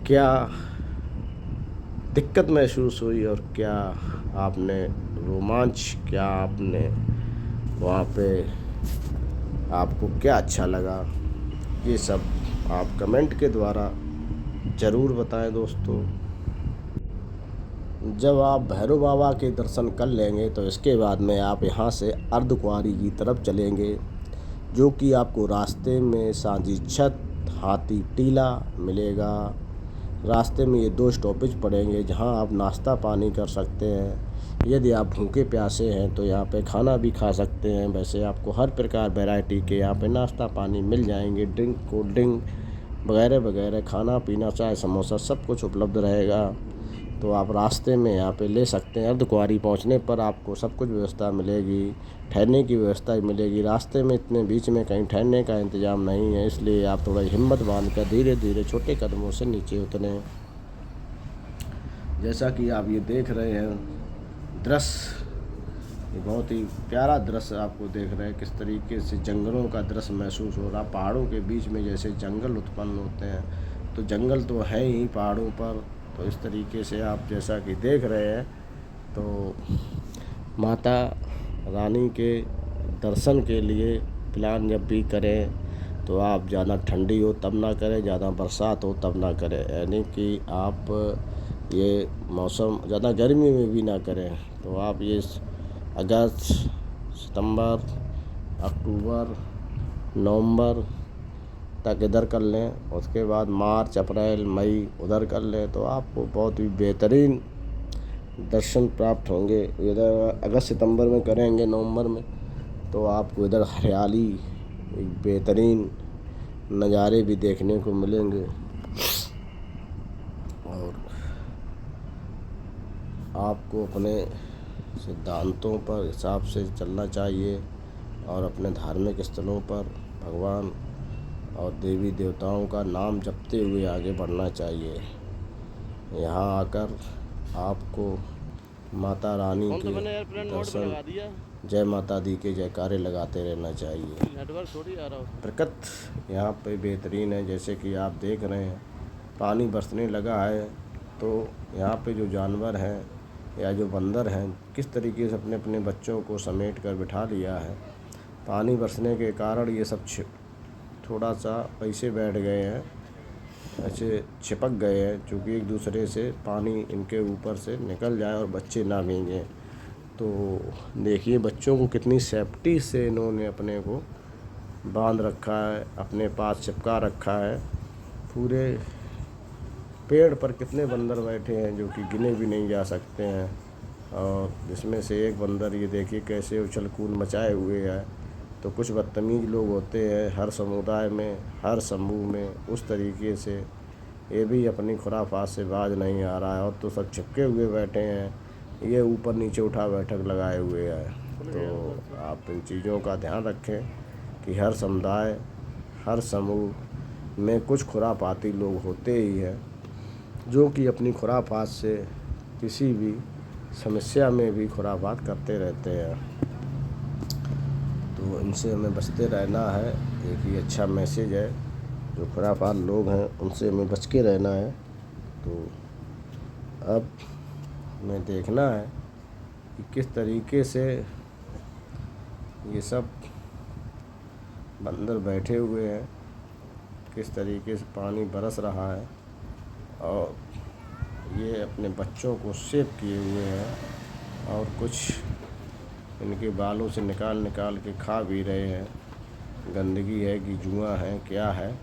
क्या दिक्कत महसूस हुई और क्या आपने रोमांच, क्या आपने वहाँ पे आपको क्या अच्छा लगा, ये सब आप कमेंट के द्वारा ज़रूर बताएं दोस्तों। जब आप भैरव बाबा के दर्शन कर लेंगे तो इसके बाद में आप यहाँ से अर्धकुंवारी की तरफ चलेंगे, जो कि आपको रास्ते में सांझी छत, हाथी टीला मिलेगा। रास्ते में ये 2 स्टॉपेज पड़ेंगे जहाँ आप नाश्ता पानी कर सकते हैं। यदि आप भूखे प्यासे हैं तो यहाँ पे खाना भी खा सकते हैं। वैसे आपको हर प्रकार वैरायटी के यहाँ पे नाश्ता पानी मिल जाएंगे, ड्रिंक, कोल्ड ड्रिंक वगैरह वगैरह, खाना पीना, चाय समोसा सब कुछ उपलब्ध रहेगा। तो आप रास्ते में यहाँ पे ले सकते हैं। अर्धकुंवारी पहुँचने पर आपको सब कुछ व्यवस्था मिलेगी, ठहरने की व्यवस्था मिलेगी। रास्ते में इतने बीच में कहीं ठहरने का इंतज़ाम नहीं है, इसलिए आप थोड़ा हिम्मत बांध कर धीरे धीरे छोटे कदमों से नीचे उतरें। जैसा कि आप ये देख रहे हैं दृश्य, ये बहुत ही प्यारा दृश्य आपको देख रहे हैं, किस तरीके से जंगलों का दृश्य महसूस हो रहा। पहाड़ों के बीच में जैसे जंगल उत्पन्न होते हैं, तो जंगल तो है ही पहाड़ों पर। तो इस तरीके से आप जैसा कि देख रहे हैं, तो माता रानी के दर्शन के लिए प्लान जब भी करें तो आप ज़्यादा ठंडी हो तब ना करें, ज़्यादा बरसात हो तब ना करें। यानी कि आप ये मौसम ज़्यादा गर्मी में भी ना करें। तो आप ये अगस्त, सितंबर, अक्टूबर, नवंबर तक इधर कर लें। उसके बाद मार्च, अप्रैल, मई उधर कर लें तो आपको बहुत ही बेहतरीन दर्शन प्राप्त होंगे। इधर अगस्त सितंबर में करेंगे, नवंबर में, तो आपको इधर हरियाली, एक बेहतरीन नज़ारे भी देखने को मिलेंगे। और आपको अपने सिद्धांतों पर हिसाब से चलना चाहिए और अपने धार्मिक स्थलों पर भगवान और देवी देवताओं का नाम जपते हुए आगे बढ़ना चाहिए। यहाँ आकर आपको माता रानी के दर्शन, जय माता दी के जयकारे लगाते रहना चाहिए। नेटवर्क थोड़ी आ रहा है। प्रकृति यहाँ पे बेहतरीन है। जैसे कि आप देख रहे हैं पानी बरसने लगा है, तो यहाँ पे जो जानवर हैं या जो बंदर हैं किस तरीके से अपने अपने बच्चों को समेट कर बिठा लिया है। पानी बरसने के कारण ये सब थोड़ा सा ऐसे बैठ गए हैं ऐसे चिपक गए हैं, चूँकि एक दूसरे से पानी इनके ऊपर से निकल जाए और बच्चे ना भीगें। तो देखिए बच्चों को कितनी सेफ्टी से इन्होंने अपने को बांध रखा है, अपने पास चिपका रखा है। पूरे पेड़ पर कितने बंदर बैठे हैं जो कि गिने भी नहीं जा सकते हैं। और जिसमें से एक बंदर ये देखिए कैसे उछल कूद मचाए हुए है। तो कुछ बदतमीज़ लोग होते हैं हर समुदाय में, हर समूह में उस तरीके से। ये भी अपनी खुराफात से बाज नहीं आ रहा है और तो सब चिपके हुए बैठे हैं, ये ऊपर नीचे उठा बैठक लगाए हुए हैं। तो आप इन चीज़ों का ध्यान रखें कि हर समुदाय, हर समूह में कुछ खुरापाती लोग होते ही हैं जो कि अपनी खुरापात से किसी भी समस्या में भी खुरापात करते रहते हैं। तो इनसे हमें बचते रहना है। एक ही अच्छा मैसेज है, जो खुरापात लोग हैं उनसे हमें बच के रहना है। तो अब हमें देखना है कि किस तरीके से ये सब बंदर बैठे हुए हैं, किस तरीके से पानी बरस रहा है और ये अपने बच्चों को सेव किए हुए हैं और कुछ इनके बालों से निकाल निकाल के खा भी रहे हैं। गंदगी है कि जुआ है क्या है।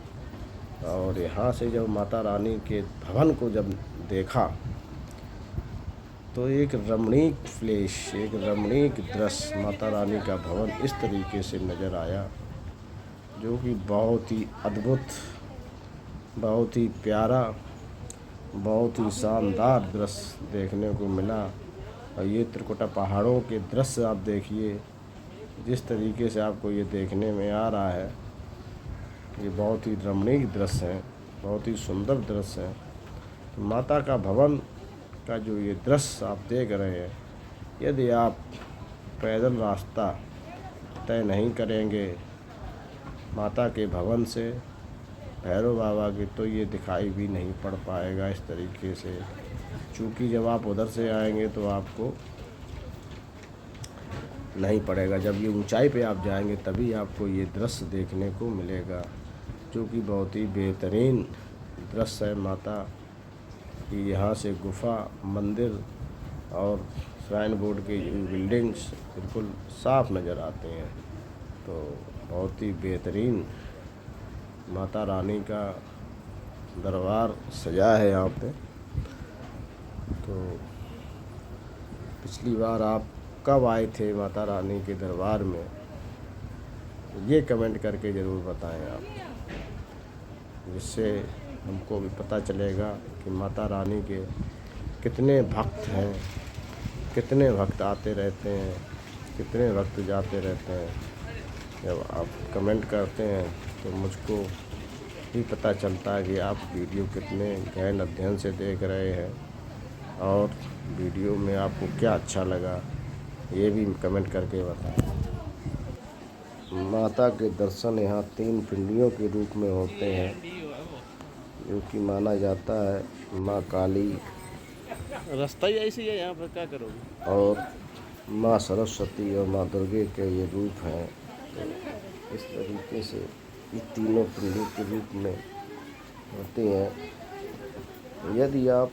और यहाँ से जब माता रानी के भवन को जब देखा तो एक रमणीक फ्लैश, एक रमणीक दृश्य माता रानी का भवन इस तरीके से नज़र आया, जो कि बहुत ही अद्भुत, बहुत ही प्यारा, बहुत ही शानदार दृश्य देखने को मिला। और ये त्रिकुटा पहाड़ों के दृश्य आप देखिए, जिस तरीके से आपको ये देखने में आ रहा है, ये बहुत ही रमणीक दृश्य है, बहुत ही सुंदर दृश्य है। माता का भवन का जो ये दृश्य आप देख रहे हैं, यदि आप पैदल रास्ता तय नहीं करेंगे माता के भवन से भैरव बाबा के, तो ये दिखाई भी नहीं पड़ पाएगा इस तरीके से। चूँकि जब आप उधर से आएंगे तो आपको नहीं पड़ेगा, जब ये ऊंचाई पे आप जाएंगे तभी आपको ये दृश्य देखने को मिलेगा, जो कि बहुत ही बेहतरीन दृश्य है। माता की यहाँ से गुफा, मंदिर और श्राइन बोर्ड की बिल्डिंग्स बिल्कुल साफ नज़र आते हैं। तो बहुत ही बेहतरीन माता रानी का दरबार सजा है यहाँ पे। तो पिछली बार आप कब आए थे माता रानी के दरबार में, ये कमेंट करके ज़रूर बताएं आप, जिससे हमको भी पता चलेगा कि माता रानी के कितने भक्त हैं, कितने भक्त आते रहते हैं, कितने भक्त जाते रहते हैं। जब आप कमेंट करते हैं तो मुझको भी पता चलता है कि आप वीडियो कितने गहन अध्ययन से देख रहे हैं और वीडियो में आपको क्या अच्छा लगा, ये भी कमेंट करके बताएं। माता के दर्शन यहाँ 3 पिंडियों के रूप में होते हैं, जो कि माना जाता है माँ काली, रास्ता ही ऐसी है, यहाँ पर क्या करोगे। और माँ सरस्वती और माँ दुर्गे के ये रूप हैं। तो इस तरीके से ये तीनों पिंडी के रूप में होते हैं। यदि आप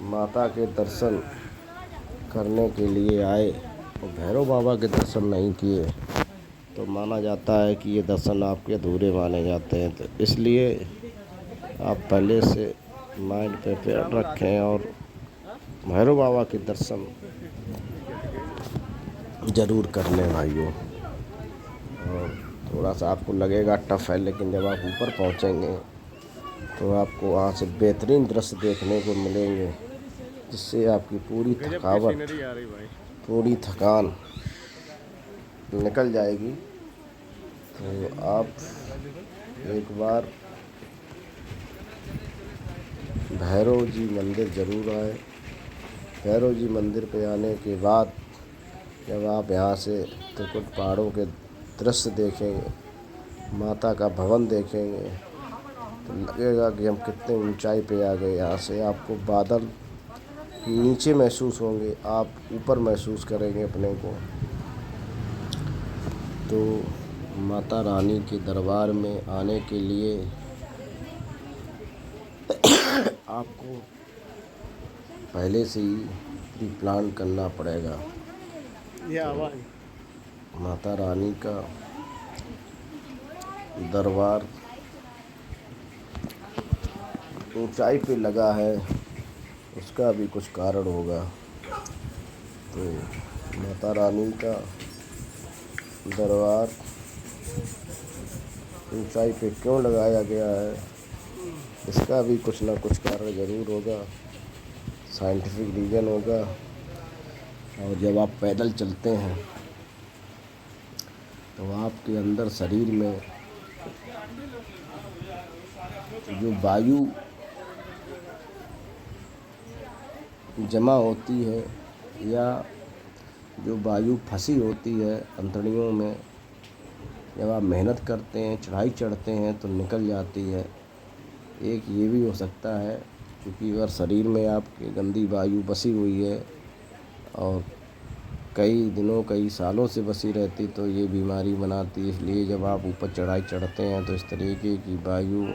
माता के दर्शन करने के लिए आए और भैरव बाबा के दर्शन नहीं किए तो माना जाता है कि ये दर्शन आपके अधूरे माने जाते हैं। तो इसलिए आप पहले से माइंड पे प्रिपेयर रखें और भैरव बाबा के दर्शन ज़रूर कर लें भाइयों। और थोड़ा सा आपको लगेगा टफ है, लेकिन जब आप ऊपर पहुंचेंगे तो आपको वहाँ से बेहतरीन दृश्य देखने को मिलेंगे, जिससे आपकी पूरी थकावट, पूरी थकान निकल जाएगी। तो आप एक बार भैरव जी मंदिर ज़रूर आए। भैरव जी मंदिर पे आने के बाद जब आप यहाँ से त्रिकुट पहाड़ों के दृश्य देखेंगे, माता का भवन देखेंगे, तो लगेगा कि हम कितने ऊंचाई पे आ गए। यहाँ से आपको बादल नीचे महसूस होंगे, आप ऊपर महसूस करेंगे अपने को। तो माता रानी के दरबार में आने के लिए आपको पहले से ही प्री प्लान करना पड़ेगा। ये आवाज़ माता रानी का दरबार ऊंचाई पे लगा है, उसका भी कुछ कारण होगा। तो माता रानी का दरबार ऊंचाई पे क्यों लगाया गया है, इसका भी कुछ ना कुछ कारण ज़रूर होगा, साइंटिफिक रीज़न होगा। और जब आप पैदल चलते हैं तो आपके अंदर शरीर में जो वायु जमा होती है या जो वायु फंसी होती है अंतड़ियों में, जब आप मेहनत करते हैं, चढ़ाई चढ़ते हैं तो निकल जाती है। एक ये भी हो सकता है क्योंकि अगर शरीर में आपके गंदी वायु बसी हुई है और कई दिनों कई सालों से बसी रहती तो ये बीमारी बनाती है। इसलिए जब आप ऊपर चढ़ाई चढ़ते हैं तो इस तरीके की वायु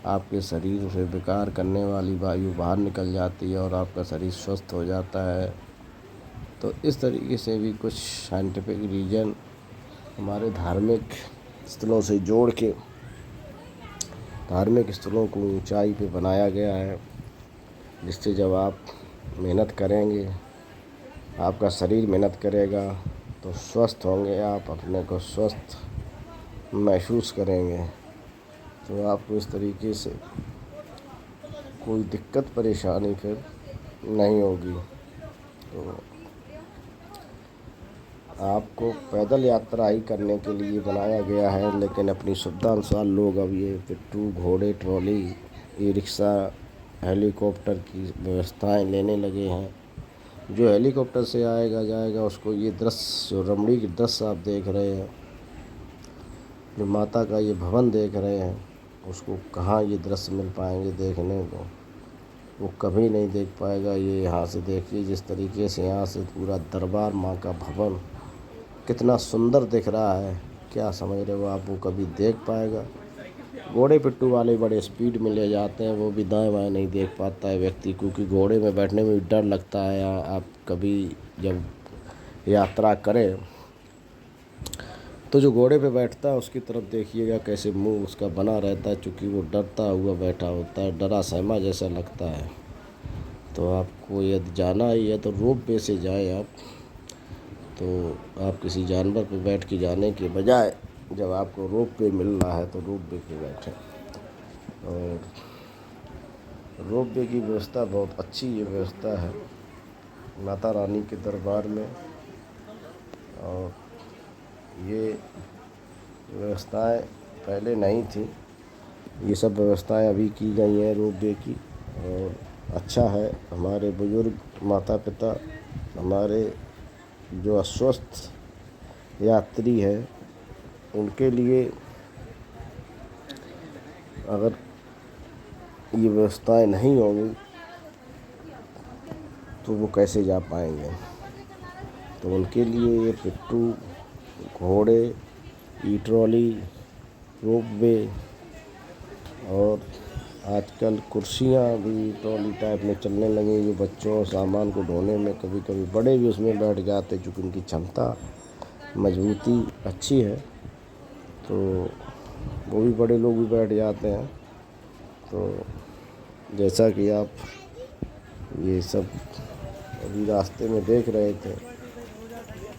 आपके शरीर से बेकार करने वाली वायु बाहर निकल जाती है और आपका शरीर स्वस्थ हो जाता है। तो इस तरीके से भी कुछ साइंटिफिक रीज़न हमारे धार्मिक स्थलों से जोड़ के धार्मिक स्थलों को ऊंचाई पे बनाया गया है, जिससे जब आप मेहनत करेंगे, आपका शरीर मेहनत करेगा तो स्वस्थ होंगे, आप अपने को स्वस्थ महसूस करेंगे। तो आपको इस तरीके से कोई दिक्कत परेशानी फिर नहीं होगी। तो आपको पैदल यात्रा ही करने के लिए बनाया गया है, लेकिन अपनी सुविधा अनुसार लोग अब ये पिट्ठू, घोड़े, ट्रॉली, ई रिक्शा, हेलीकॉप्टर की व्यवस्थाएं लेने लगे हैं। जो हेलीकॉप्टर से आएगा जाएगा उसको ये दृश्य, जो रमणीक दृश्य आप देख रहे हैं, जो माता का ये भवन देख रहे हैं, उसको कहाँ ये दृश्य मिल पाएंगे देखने को, वो कभी नहीं देख पाएगा। ये यहाँ से देखिए जिस तरीके से यहाँ से पूरा दरबार माँ का भवन कितना सुंदर दिख रहा है, क्या समझ रहे हो आप, वो कभी देख पाएगा। घोड़े पिट्ठू वाले बड़े स्पीड में ले जाते हैं, वो भी दाएं बाएं नहीं देख पाता है व्यक्ति, क्योंकि घोड़े में बैठने में भी डर लगता है। आप कभी जब यात्रा करें तो जो घोड़े पे बैठता है उसकी तरफ देखिएगा कैसे मुंह उसका बना रहता है, क्योंकि वो डरता हुआ बैठा होता है, डरा सहमा जैसा लगता है। तो आपको यदि जाना ही है तो रोप वे से जाए आप, तो आप किसी जानवर पे बैठ के जाने के बजाय जब आपको रोप वे मिल रहा है तो रोप वे पे बैठें। और रोप वे की व्यवस्था बहुत अच्छी ये व्यवस्था है माता रानी के दरबार में। और ये व्यवस्थाएं पहले नहीं थी, ये सब व्यवस्थाएं अभी की गई हैं रोप वे की, और अच्छा है। हमारे बुजुर्ग माता पिता, हमारे जो अस्वस्थ यात्री है, उनके लिए अगर ये व्यवस्थाएं नहीं होंगी तो वो कैसे जा पाएंगे। तो उनके लिए ये पिट्ठू, घोड़े, ई ट्रॉली, रोप वे और आजकल कुर्सियाँ भी ट्रॉली टाइप में चलने लगी, जो बच्चों और सामान को ढोने में, कभी कभी बड़े भी उसमें बैठ जाते क्योंकि उनकी क्षमता मजबूती अच्छी है, तो वो भी बड़े लोग भी बैठ जाते हैं। तो जैसा कि आप ये सब अभी रास्ते में देख रहे थे,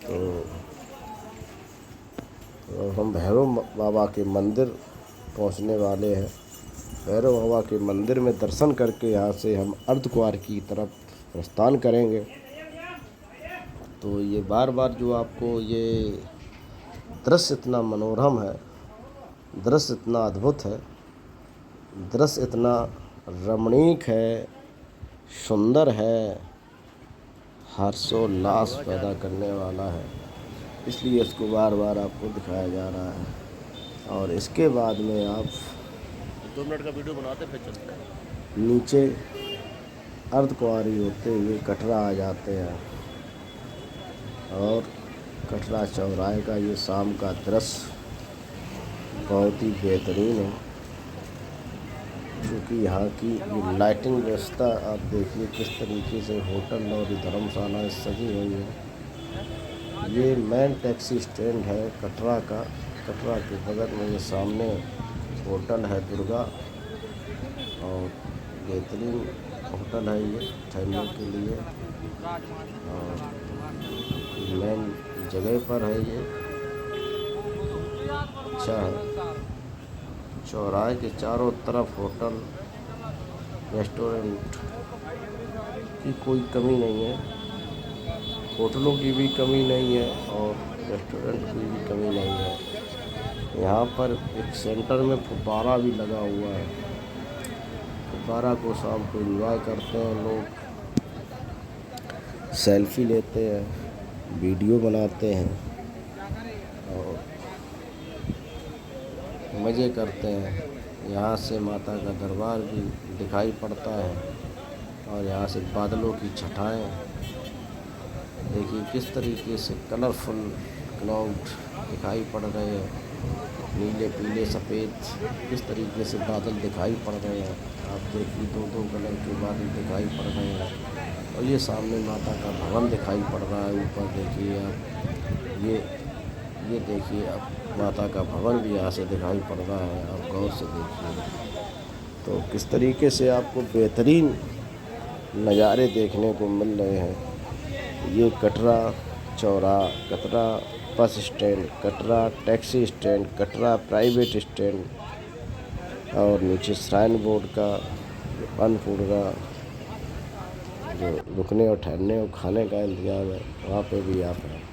तो हम भैरव बाबा के मंदिर पहुंचने वाले हैं। भैरव बाबा के मंदिर में दर्शन करके यहाँ से हम अर्धकुंवारी की तरफ प्रस्थान करेंगे। तो ये बार बार जो आपको ये दृश्य इतना मनोरम है, दृश्य इतना अद्भुत है, दृश्य इतना रमणीक है, सुंदर है, हर्षोल्लास पैदा करने वाला है, इसलिए इसको बार बार आपको दिखाया जा रहा है। और इसके बाद में आप 2 मिनट का वीडियो बनाते फिर चलते हैं। नीचे अर्धकुंवारी होते हुए कटरा आ जाते हैं, और कटरा चौराहे का ये शाम का दृश्य बहुत ही बेहतरीन है। क्योंकि यहाँ की ये लाइटिंग व्यवस्था आप देखिए किस तरीके से होटल और ये धर्मशाला सजी हुई है। ये मेन टैक्सी स्टैंड है कटरा का। कटरा के बगल में ये सामने होटल है दुर्गा, और बेहतरीन होटल है ये ठहरने के लिए, और मेन जगह पर है ये। अच्छा है, चौराहे के चारों तरफ होटल रेस्टोरेंट की कोई कमी नहीं है, होटलों की भी कमी नहीं है और रेस्टोरेंट की भी कमी नहीं है। यहाँ पर एक सेंटर में फुब्बारा भी लगा हुआ है। फुब्बारा को शाम को एंजॉय करते हैं लोग, सेल्फी लेते हैं, वीडियो बनाते हैं और मज़े करते हैं। यहाँ से माता का दरबार भी दिखाई पड़ता है और यहाँ से बादलों की छटाएं देखिए किस तरीके से कलरफुल क्लाउड दिखाई पड़ रहे हैं, नीले पीले सफ़ेद किस तरीके से बादल दिखाई पड़ रहे हैं। आप देखिए दो दो कलर के बादल दिखाई पड़ रहे हैं, और ये सामने माता का भवन दिखाई पड़ रहा है। ऊपर देखिए आप ये देखिए अब माता का भवन भी यहाँ से दिखाई पड़ रहा है, आप गौर से देखिए तो किस तरीके से आपको बेहतरीन नज़ारे देखने को मिल रहे हैं। ये कटरा चौराहा, Katra bus stand, Katra taxi stand, Katra private stand, और नीचे श्राइन बोर्ड का अन्नपूर्णा जो रुकने और ठहरने और खाने का इंतजाम है, वहाँ पे भी आप हैं।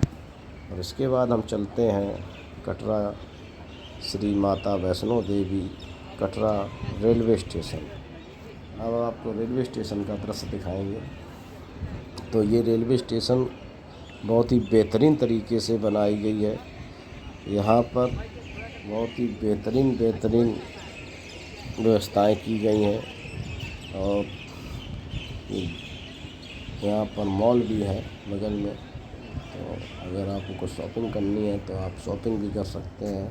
और इसके बाद हम चलते हैं कटरा श्री माता वैष्णो देवी कटरा रेलवे स्टेशन। अब आपको रेलवे स्टेशन का दृश्य दिखाएंगे। तो ये रेलवे स्टेशन बहुत ही बेहतरीन तरीके से बनाई गई है। यहाँ पर बहुत ही बेहतरीन व्यवस्थाएं की गई हैं, और यहाँ पर मॉल भी है बगल में, तो अगर आपको शॉपिंग करनी है तो आप शॉपिंग भी कर सकते हैं।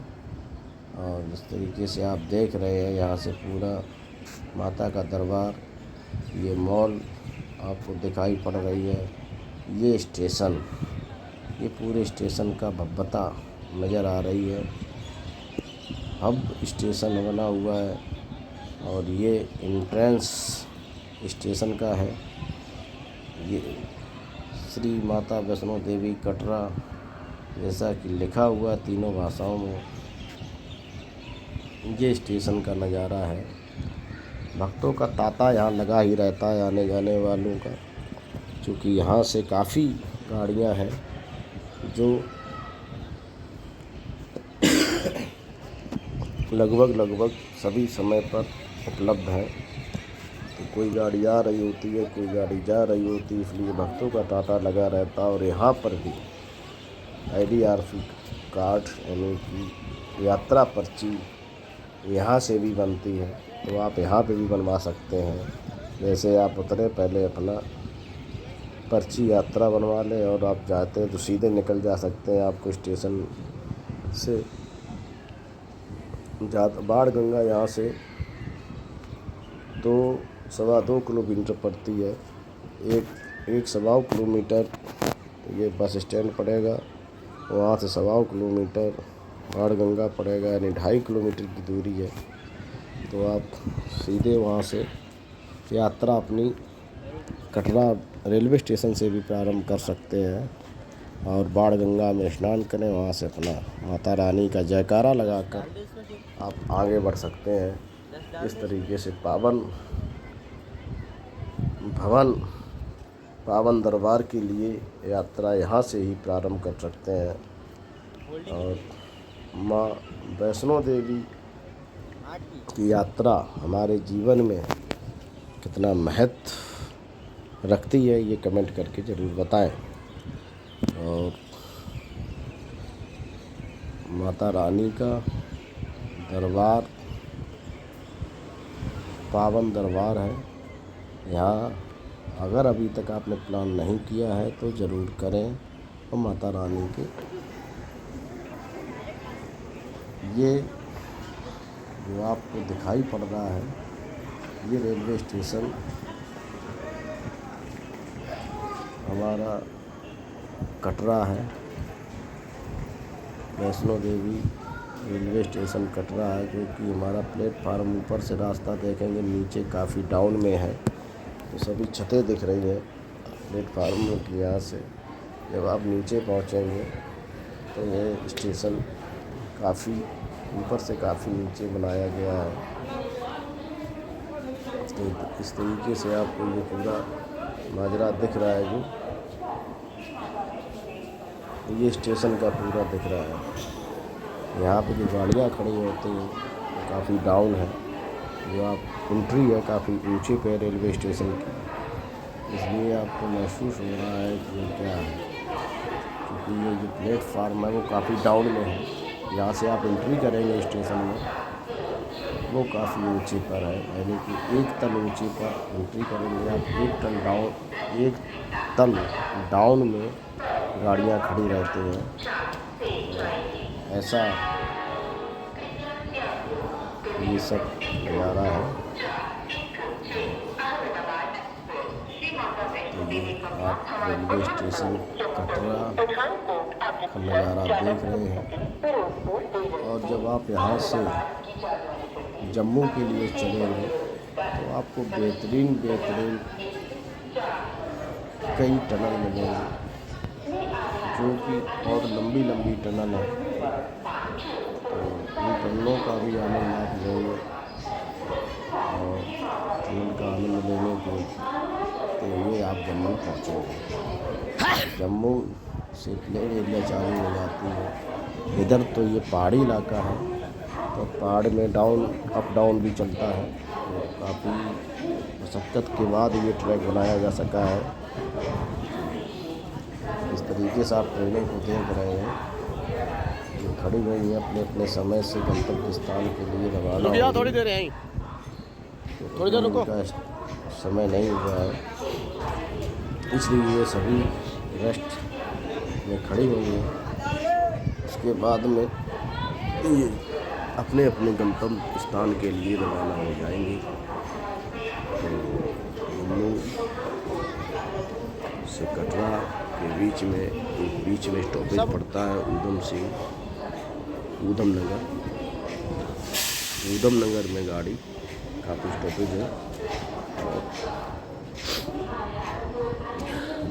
और जिस तरीके से आप देख रहे हैं यहाँ से पूरा माता का दरबार, ये मॉल आपको दिखाई पड़ रही है, ये स्टेशन, ये पूरे स्टेशन का भव्यता नज़र आ रही है। हब स्टेशन बना हुआ है और ये एंट्रेंस स्टेशन का है। ये श्री माता वैष्णो देवी कटरा जैसा कि लिखा हुआ तीनों भाषाओं में, ये स्टेशन का नज़ारा है। भक्तों का तांता यहाँ लगा ही रहता है आने जाने वालों का, क्योंकि यहाँ से काफ़ी गाड़ियाँ हैं जो लगभग सभी समय पर उपलब्ध हैं। तो कोई गाड़ी आ रही होती है, कोई गाड़ी जा रही होती है, इसलिए भक्तों का तांता लगा रहता है। और यहाँ पर भी IDRF कार्ड यानी कि यात्रा पर्ची यहाँ से भी बनती है, तो आप यहाँ पे भी बनवा सकते हैं। जैसे आप उतरे पहले अपना पर्ची यात्रा बनवा लें और आप जाते हैं तो सीधे निकल जा सकते हैं। आपको स्टेशन से बाणगंगा यहाँ से 2-2.25 किलोमीटर पड़ती है। एक 1.25 किलोमीटर ये बस स्टैंड पड़ेगा, वहाँ से 1.25 किलोमीटर बाणगंगा पड़ेगा, यानी 2.5 किलोमीटर की दूरी है। तो आप सीधे वहाँ से यात्रा अपनी कटरा रेलवे स्टेशन से भी प्रारंभ कर सकते हैं और बाणगंगा में स्नान करें, वहाँ से अपना माता रानी का जयकारा लगाकर आप आगे बढ़ सकते हैं। इस तरीके से पावन दरबार के लिए यात्रा यहाँ से ही प्रारंभ कर सकते हैं। और माँ वैष्णो देवी की यात्रा हमारे जीवन में कितना महत्व रखती है, ये कमेंट करके ज़रूर बताएं। और माता रानी का दरबार पावन दरबार है। यहाँ अगर अभी तक आपने प्लान नहीं किया है तो ज़रूर करें। और माता रानी के ये जो आपको दिखाई पड़ रहा है ये रेलवे स्टेशन हमारा कटरा है। वैष्णो देवी रेलवे स्टेशन कटरा है, जो कि हमारा प्लेटफार्म ऊपर से रास्ता देखेंगे नीचे काफ़ी डाउन में है, तो सभी छतें दिख रही हैं प्लेटफार्म की। यहाँ से जब आप नीचे पहुँचेंगे तो ये स्टेशन काफ़ी ऊपर से काफ़ी नीचे बनाया गया है। तो इस तरीके से आपको ये पूरा माजरा दिख रहा है, जो ये स्टेशन का पूरा दिख रहा है। यहाँ पे जो गाड़ियाँ खड़ी होती हैं वो काफ़ी डाउन है, जो आप एंट्री है काफ़ी ऊंचे पे रेलवे स्टेशन की, इसलिए आपको महसूस हो रहा है कि ये क्या है, क्योंकि ये जो प्लेटफार्म है वो काफ़ी डाउन में है। यहाँ से आप एंट्री करेंगे स्टेशन में वो काफ़ी ऊंचे पर है, यानी कि 1 तल ऊंचे पर एंट्री करेंगे आप। 1 तल डाउन में गाड़ियाँ खड़ी रहती हैं। ऐसा ये सब नज़ारा है। तो ये आप रेलवे स्टेशन कटरा का नज़ारा देख रहे हैं। और जब आप यहाँ से जम्मू के लिए चलेंगे तो आपको बेहतरीन कई टनल मिलेंगे, जो कि और लंबी टनल है। तो इन टनलों का भी आनंद आप लेंगे और टनल का आनंद लेने के लिए आप जम्मू पहुँचेंगे। जम्मू से प्लेन एरिया चालू हो जाती है। इधर तो ये पहाड़ी इलाका है, तो पहाड़ में अप डाउन भी चलता है। तो काफ़ी मशक्क़त के बाद ये ट्रैक बनाया जा सका है। इस तरीके से आप ट्रेनों को देख रहे हैं, ये खड़ी हुई हैं अपने अपने समय से गंतव्य स्थान के लिए रवाना हो। थोड़ी देर यहीं, थोड़ी देर रुको। का समय नहीं हुआ है, इसलिए ये सभी रेस्ट में खड़ी हुई हैं। उसके बाद में ये अपने अपने गंतव्य स्थान के लिए रवाना हो जाएंगे। तो जम्मू से कटरा के बीच में स्टॉपेज पड़ता है ऊधम नगर में गाड़ी काफ़ी स्टॉपेज है। और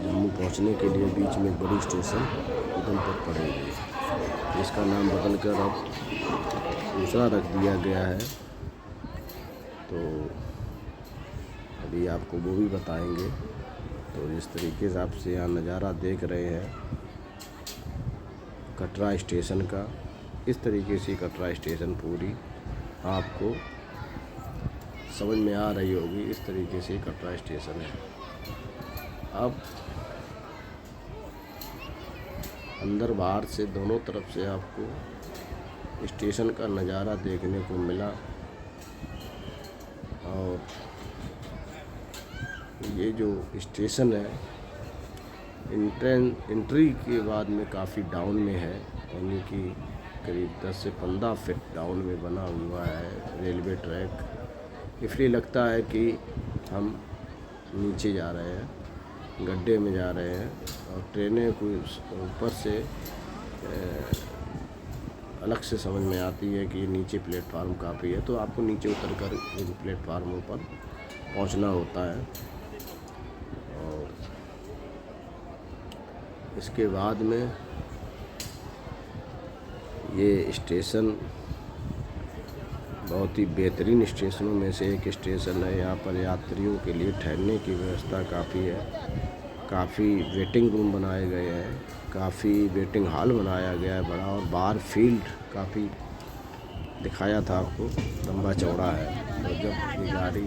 जम्मू पहुंचने के लिए बीच में एक बड़ी स्टेशन उधमपुर पड़ेगी, इसका नाम बदलकर अब दूसरा रख दिया गया है। तो अभी आपको वो भी बताएंगे। तो जिस तरीके से आपसे यहाँ नज़ारा देख रहे हैं कटरा स्टेशन का, इस तरीके से कटरा स्टेशन पूरी आपको समझ में आ रही होगी। इस तरीके से कटरा स्टेशन है। अब अंदर बाहर से दोनों तरफ से आपको स्टेशन का नज़ारा देखने को मिला। और ये जो स्टेशन है एंट्री के बाद में काफ़ी डाउन में है, यानी कि करीब 10 से 15 फीट डाउन में बना हुआ है रेलवे ट्रैक। इसलिए लगता है कि हम नीचे जा रहे हैं, गड्ढे में जा रहे हैं। और ट्रेनें कोई ऊपर से अलग से समझ में आती है कि नीचे प्लेटफार्म काफ़ी है, तो आपको नीचे उतरकर इन प्लेटफार्मों पर पहुंचना होता है। और इसके बाद में ये स्टेशन बहुत ही बेहतरीन स्टेशनों में से एक स्टेशन है। यहाँ पर यात्रियों के लिए ठहरने की व्यवस्था काफ़ी है, काफ़ी वेटिंग रूम बनाए गए हैं, काफ़ी वेटिंग हॉल बनाया गया है बड़ा। और बाहर फील्ड काफ़ी दिखाया था आपको, लंबा चौड़ा है। तो जब ये गाड़ी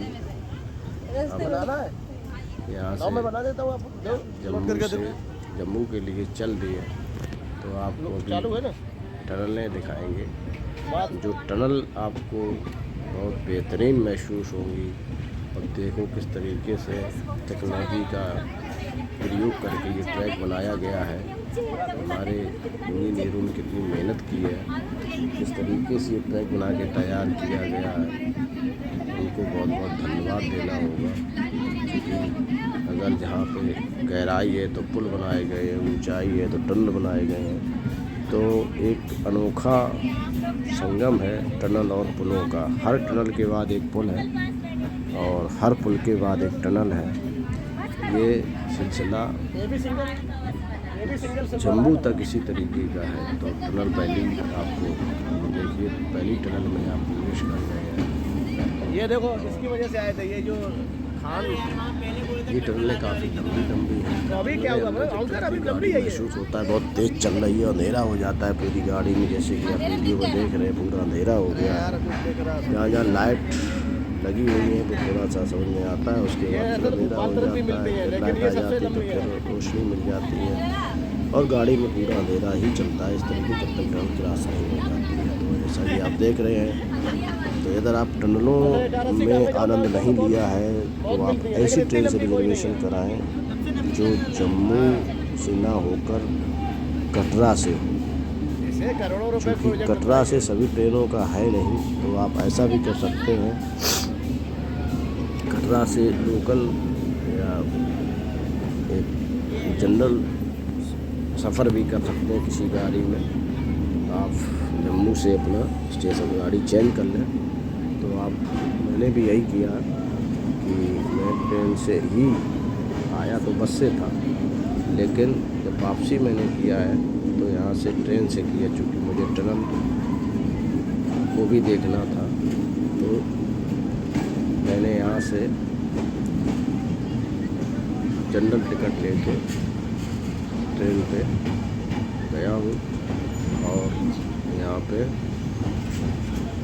यहाँ से जम्मू के लिए चल रही है, तो आपको टनलें दिखाएंगे। जो टनल आपको बहुत बेहतरीन महसूस होंगी, और देखो किस तरीके से टेक्नोलॉजी का प्रयोग करके ये ट्रैक बनाया गया है। हमारे इंजीनियरों ने कितनी मेहनत की है, किस तरीके से ये ट्रैक बना के तैयार किया गया है। उनको बहुत बहुत धन्यवाद देना होगा, क्योंकि अगर जहाँ पे गहराई है तो पुल बनाए गए हैं, ऊंचाई है तो टनल बनाए गए हैं। तो एक अनोखा संगम है टनल और पुलों का। हर टनल के बाद एक पुल है और हर पुल के बाद एक टनल है। ये सिलसिला जम्मू तक इसी तरीके का है। तो टनल पहली आपको देखिए, पहली टनल में आप प्रवेश कर रहे हैं। ये देखो इसकी वजह से आए थे ये जो खान। ये टनलें काफ़ी लंबी लंबी हैं। तो अभी क्या हुआ अंकल, अभी लंबी है ये। महसूस होता है बहुत तेज़ चल रही है, अंधेरा हो जाता है पूरी गाड़ी में। जैसे कि आप वीडियो में देख रहे हैं, पूरा अंधेरा हो गया है। जहाँ जहाँ लाइट लगी हुई है तो थोड़ा सा समझ में आता है, उसके बाद फिर अंधेरा हो जाता है। जब लाइट आ जाती है तो फिर रोशनी मिल जाती है और गाड़ी में पूरा अंधेरा ही चलता है इस तरीके, जब तक टनल क्रॉस नहीं हो जाती है। तो जैसा कि आप देख रहे हैं, तो इधर आप टनलों में आनंद नहीं लिया है तो आप ऐसी ट्रेन से रिजर्वेशन कराएं जो जम्मू से ना होकर कटरा से हो। क्योंकि कटरा से सभी ट्रेनों का है नहीं, तो आप ऐसा भी कर सकते हैं, कटरा से लोकल या एक जनरल सफ़र भी कर सकते हैं किसी गाड़ी में। आप जम्मू से अपना स्टेशन गाड़ी चेंज कर लें। तो मैंने भी यही किया कि मैं ट्रेन से ही आया, तो बस से था, लेकिन जब वापसी मैंने किया है तो यहाँ से ट्रेन से किया, चूँकि मुझे टनल को भी देखना था। तो मैंने यहाँ से जनरल टिकट लेके ट्रेन पे गया हूँ और यहाँ पे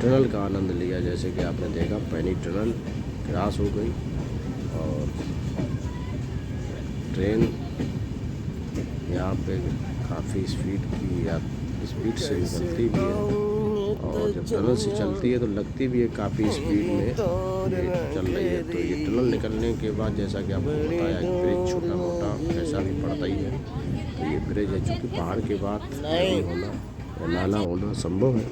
टनल का आनंद लिया। जैसे कि आपने देखा, पहली टनल क्रॉस हो गई और ट्रेन यहाँ पे काफ़ी स्पीड से निकलती भी है और जब टनल से चलती है तो लगती भी है काफ़ी स्पीड में ये चल रही है। तो ये टनल निकलने के बाद, जैसा कि आपको बताया, ब्रिज छोटा मोटा ऐसा भी पड़ता ही है। तो ये ब्रिज है, चूँकि पहाड़ के बाद नदी होना या नाला होना संभव है,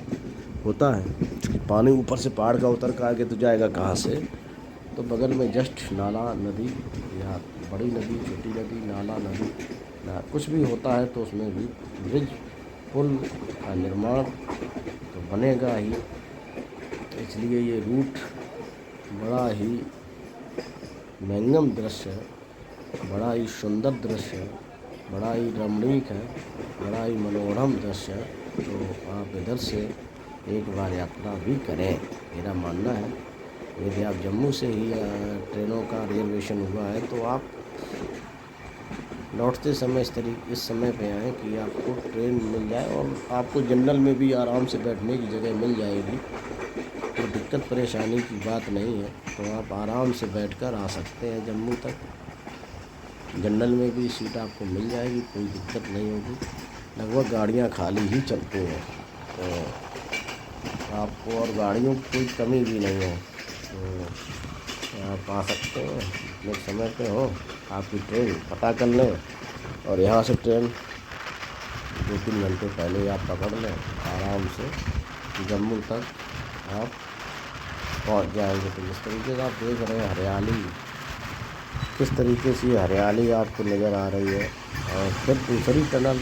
होता है, क्योंकि पानी ऊपर से पहाड़ का उतर कर आगे तो जाएगा कहाँ से। तो बगल में जस्ट नाला, नदी या बड़ी नदी, छोटी नदी, नाला, नदी कुछ भी होता है तो उसमें भी ब्रिज पुल का निर्माण तो बनेगा ही। इसलिए ये रूट बड़ा ही महंगम दृश्य है, बड़ा ही सुंदर दृश्य है, बड़ा ही रमणीक है, बड़ा ही मनोरम दृश्य है। तो आप इधर से एक बार यात्रा भी करें, मेरा मानना है। यदि आप जम्मू से ही ट्रेनों का रिजर्वेशन हुआ है तो आप लौटते समय इस समय पे आएँ कि आपको ट्रेन मिल जाए और आपको जनरल में भी आराम से बैठने की जगह मिल जाएगी। तो दिक्कत परेशानी की बात नहीं है, तो आप आराम से बैठकर आ सकते हैं जम्मू तक। जनरल में भी सीट आपको मिल जाएगी, कोई दिक्कत नहीं होगी। लगभग गाड़ियाँ खाली ही चलती हैं, तो आपको और गाड़ियों की कोई कमी भी नहीं है। तो आप आ सकते हैं, जितने समय पे हो आपकी ट्रेन पता कर लें और यहाँ से ट्रेन 2-3 घंटे पहले आप पकड़ लें, आराम से जम्मू तक आप पहुँच जाएंगे। तो जिस तरीके से आप देख रहे हैं हरियाली, किस तरीके से ये हरियाली आपको नज़र आ रही है। और फिर दूसरी टनल,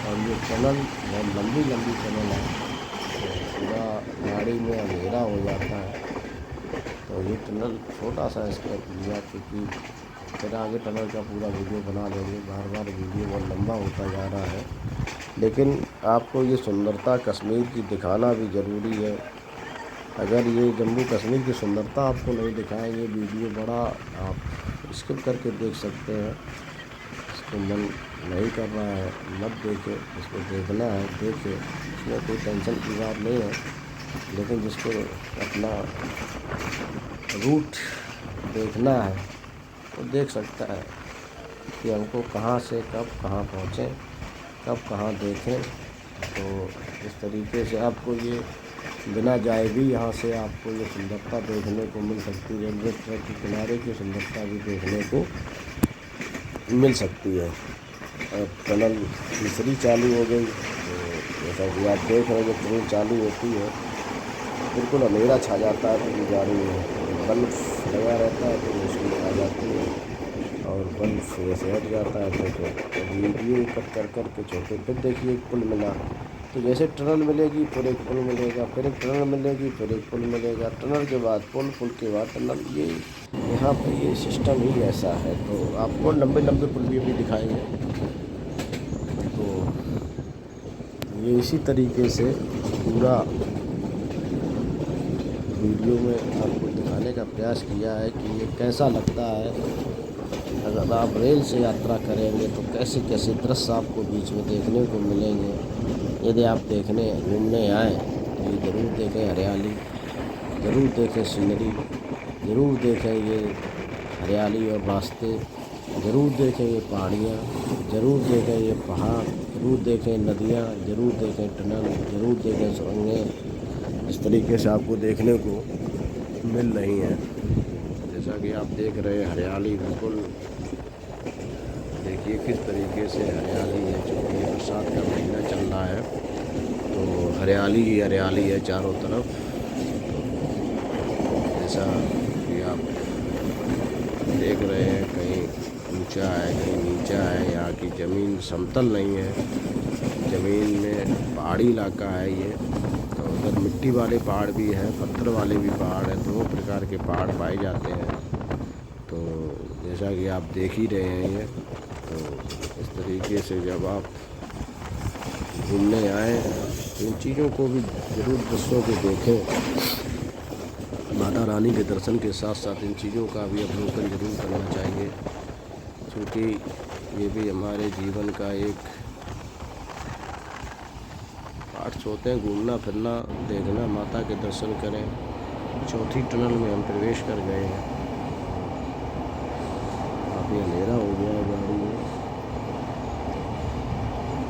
और ये टनल बहुत लंबी लंबी टनल है, तो पूरा गाड़ी में अंधेरा हो जाता है। तो ये टनल छोटा सा स्टेप लिया, क्योंकि फिर आगे टनल का पूरा वीडियो बना लेंगे। बार बार वीडियो बहुत लंबा होता जा रहा है, लेकिन आपको ये सुंदरता कश्मीर की दिखाना भी ज़रूरी है। अगर ये जम्मू कश्मीर की सुंदरता आपको नहीं दिखाएंगे वीडियो, बड़ा आप स्किप करके देख सकते हैं। इसको मन नहीं कर रहा है मत देखें, इसको देखना है देखें, इसमें कोई टेंशन की बात नहीं है। लेकिन जिसको अपना रूट देखना है वो देख सकता है कि हमको कहाँ से कब कहाँ पहुँचें, कब कहाँ देखें। तो इस तरीके से आपको ये बिना जाए भी यहाँ से आपको ये सुंदरता देखने को मिल सकती है। रेलवे ट्रैक के किनारे की सुंदरता भी देखने को मिल सकती है। और टनल तीसरी चालू हो गई, तो जैसा कि आप देख रहे हैं जब ट्रेन चालू होती है बिल्कुल अंधेरा छा जाता है पूरी गाड़ी में। बल्ब लगा रहता है तो रोशनी आ जाती है, और बल्ब जैसे हट जाता है तो वीडियो कट कर कर के छोटे। फिर देखिए एक पुल मिला, तो जैसे टनल मिलेगी फिर एक पुल मिलेगा, फिर एक टनल मिलेगी फिर एक पुल मिलेगा, टनल के बाद पुल, पुल के बाद टनल। ये यहाँ पे ये सिस्टम ही ऐसा है। तो आपको लंबे लंबे पुल भी दिखाएंगे। तो ये इसी तरीके से पूरा वीडियो में आपको दिखाने का प्रयास किया है कि ये कैसा लगता है। अगर आप रेल से यात्रा करेंगे तो कैसे कैसे दृश्य आपको बीच में देखने को मिलेंगे। यदि आप घूमने आए तो ये ज़रूर देखें हरियाली, ज़रूर देखें सीनरी, ज़रूर देखें ये हरियाली और रास्ते, ज़रूर देखें ये पहाड़ियाँ, ज़रूर देखें ये पहाड़, ज़रूर देखें नदियाँ, ज़रूर देखें टनल, ज़रूर देखें सुरंगें। इस तरीके से आपको देखने को मिल रही हैं। जैसा कि आप देख रहे हैं हरियाली बिल्कुल, देखिए किस तरीके से हरियाली है। चूँकि ये बरसात का महीना चल रहा है तो हरियाली ही हरियाली है चारों तरफ। जैसा कि आप देख रहे हैं कहीं ऊंचा है कहीं नीचा है, यहाँ की ज़मीन समतल नहीं है, ज़मीन में पहाड़ी इलाका है ये। तो उधर मिट्टी वाले पहाड़ भी हैं, पत्थर वाले भी पहाड़ हैं, दोनों प्रकार के पहाड़ पाए जाते हैं। तो जैसा कि आप देख ही रहे हैं ये, तो इस तरीके से जब आप घूमने आए तो इन चीज़ों को भी ज़रूर दृश्यों को देखें। माता रानी के दर्शन के साथ साथ इन चीज़ों का भी अवलोकन ज़रूर करना चाहिए, क्योंकि ये भी हमारे जीवन का एक पार्ट्स होते हैं। घूमना फिरना, देखना, माता के दर्शन करें। चौथी टनल में हम प्रवेश कर गए हैं। काफ़ी अंधेरा हो गया है, गाड़ी में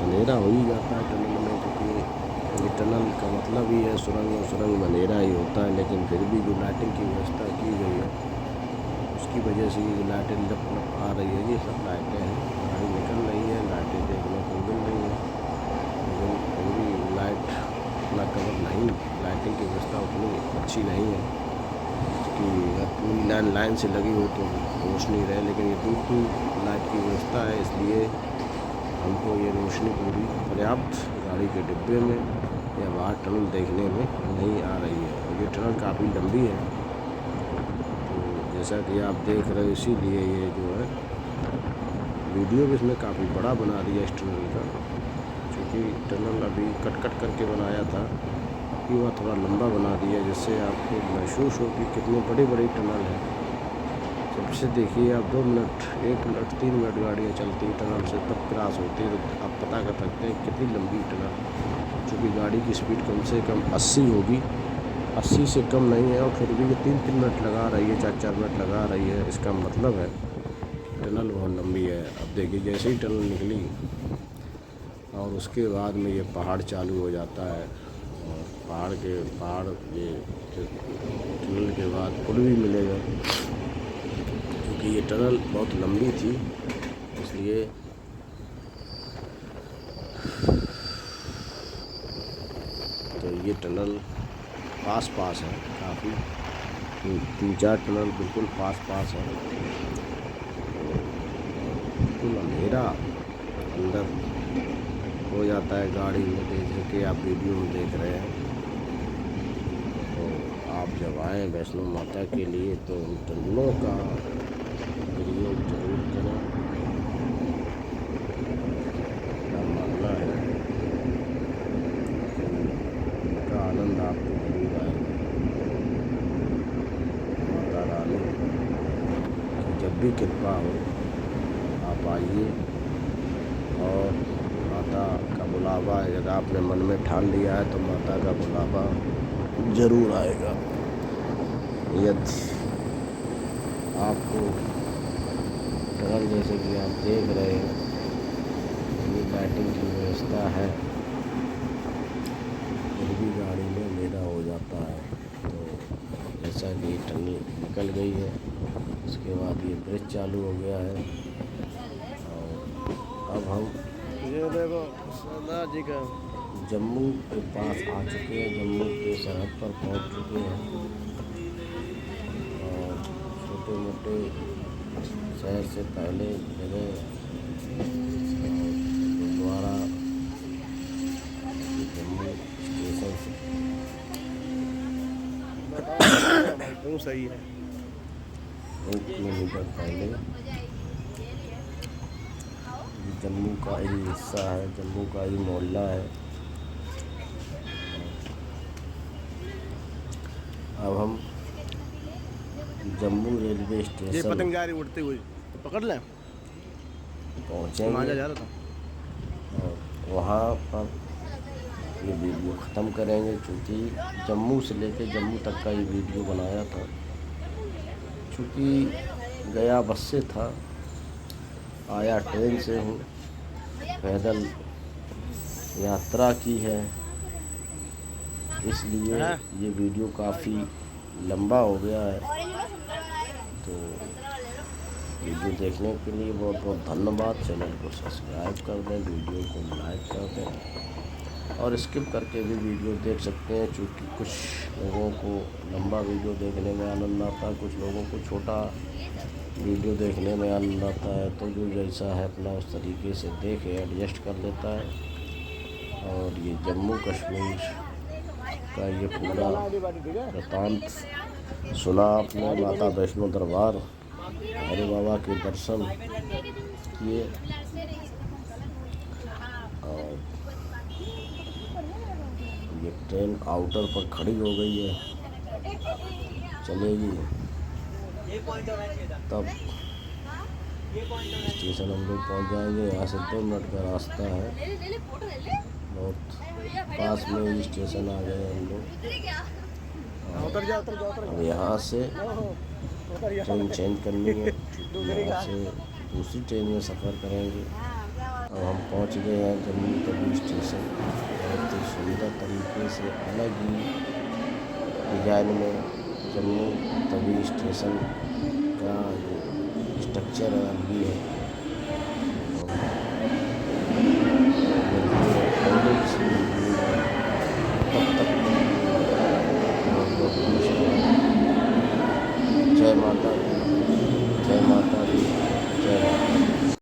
अंधेरा हो ही जाता है टनल में, क्योंकि ये टनल का मतलब ही है सुरंग, और सुरंग में अंधेरा ही होता है। लेकिन फिर भी जो लाइटिंग की व्यवस्था की गई है उसकी वजह से ये लाइटें लप लप आ रही है। ये सब लाइटें हैं, गाड़ी निकल रही है, लाइटें देखने को मिल रही हैं, लेकिन फिर भी लाइट उतना कवर नहीं, लाइटिंग की व्यवस्था उतनी अच्छी नहीं है कि पूरी लाइन से लगी हो तो रोशनी रहे। लेकिन ये दूर दूर लाइट की व्यवस्था है, इसलिए हमको ये रोशनी पूरी पर्याप्त गाड़ी के डिब्बे में या बाहर टनल देखने में नहीं आ रही है। और ये टनल काफ़ी लंबी है, तो जैसा कि आप देख रहे हो, इसीलिए ये जो है वीडियो भी इसमें काफ़ी बड़ा बना दिया इस टनल का। क्योंकि टनल अभी कट कट करके बनाया था, अभी वह थोड़ा लंबा बना दिया, जिससे आपको महसूस हो कि कितनी बड़ी बड़ी टनल है। सबसे देखिए आप 2 मिनट, 1 मिनट, 3 मिनट गाड़ियाँ चलती टनल से, तब क्रॉस होती है, तो आप पता कर सकते हैं कितनी लंबी टनल। क्योंकि गाड़ी की स्पीड कम से कम 80 होगी, 80 से कम नहीं है, और फिर भी ये 3-3 मिनट लगा रही है, 4-4 मिनट लगा रही है। इसका मतलब है टनल बहुत लंबी है। अब देखिए जैसे ही टनल निकली और उसके बाद में ये पहाड़ चालू हो जाता है, और पहाड़ ये टनल के बाद पुल भी मिलेगा। क्योंकि ये टनल बहुत लंबी थी, इसलिए तो ये टनल पास है काफ़ी, 3-4 टनल बिल्कुल पास है। बिल्कुल अंधेरा अंदर हो जाता है गाड़ी में, जैसे कि आप वीडियो में देख रहे हैं। तो आप जब आएँ वैष्णो माता के लिए तो उन टनलों का प्रयोग जरूर करें। मेरा मानना है उनका आनंद आपको जरूर आएगा। माता रानी की जब भी कृपा हो आप आइए, और माता का बुलावा, यदि आपने मन में ठान लिया है तो माता का बुलावा ज़रूर आएगा। यदि आपको टनल जैसे कि आप देख रहे हैं ये लाइटिंग की व्यवस्था है, फिर भी गाड़ी में अंधेरा तक ये टनल निकल गई है। उसके बाद ये ब्रिज चालू हो गया है और अब हम ये देखो सरदार जी का जम्मू के पास आ चुके हैं, जम्मू के सरहद पर पहुंच चुके हैं और छोटे मोटे शहर से पहले जगह गुरुद्वारा जम्मू स्टेशन से क्यों सही है। 1 किलोमीटर पहले ये जम्मू का ही हिस्सा है, जम्मू का ही मोहल्ला है। अब हम जम्मू रेलवे ये स्टेशन पतंग जा रही उड़ती हुई, तो पकड़ लें। माजा पहुँचेंगे जा रहा था। और वहाँ पर ये वीडियो ख़त्म करेंगे, क्योंकि जम्मू से लेके जम्मू तक का ये वीडियो बनाया था। क्योंकि गया बस से था, आया ट्रेन से हूँ, पैदल यात्रा की है, इसलिए ये वीडियो काफ़ी लंबा हो गया है। तो वीडियो देखने के लिए बहुत बहुत धन्यवाद। चैनल को सब्सक्राइब कर दें, वीडियो को लाइक कर दें और स्किप करके भी वीडियो देख सकते हैं, क्योंकि कुछ लोगों को लंबा वीडियो देखने में आनंद आता है, कुछ लोगों को छोटा वीडियो देखने में आनंद आता है। तो जो जैसा है अपना उस तरीके से देखे, एडजस्ट कर लेता है। और ये जम्मू कश्मीर का ये पूरा वृतांत सुना आपने। माता वैष्णो दरबार, हरे बाबा के दर्शन किए और ये ट्रेन आउटर पर खड़ी हो गई है, चलेगी तब स्टेशन हम लोग पहुँच जाएंगे। यहाँ से 2 मिनट का रास्ता है, बहुत पास में ही स्टेशन आ गए हम लोग। अब यहाँ से ट्रेन चेंज करनी है, यहाँ से दूसरी ट्रेन में सफ़र करेंगे। अब हम पहुँच गए हैं जम्मू तवी स्टेशन। बहुत ही सुंदर तरीके से अलग ही डिजाइन में जम्मू तवी स्टेशन का जो स्ट्रक्चर है अभी है।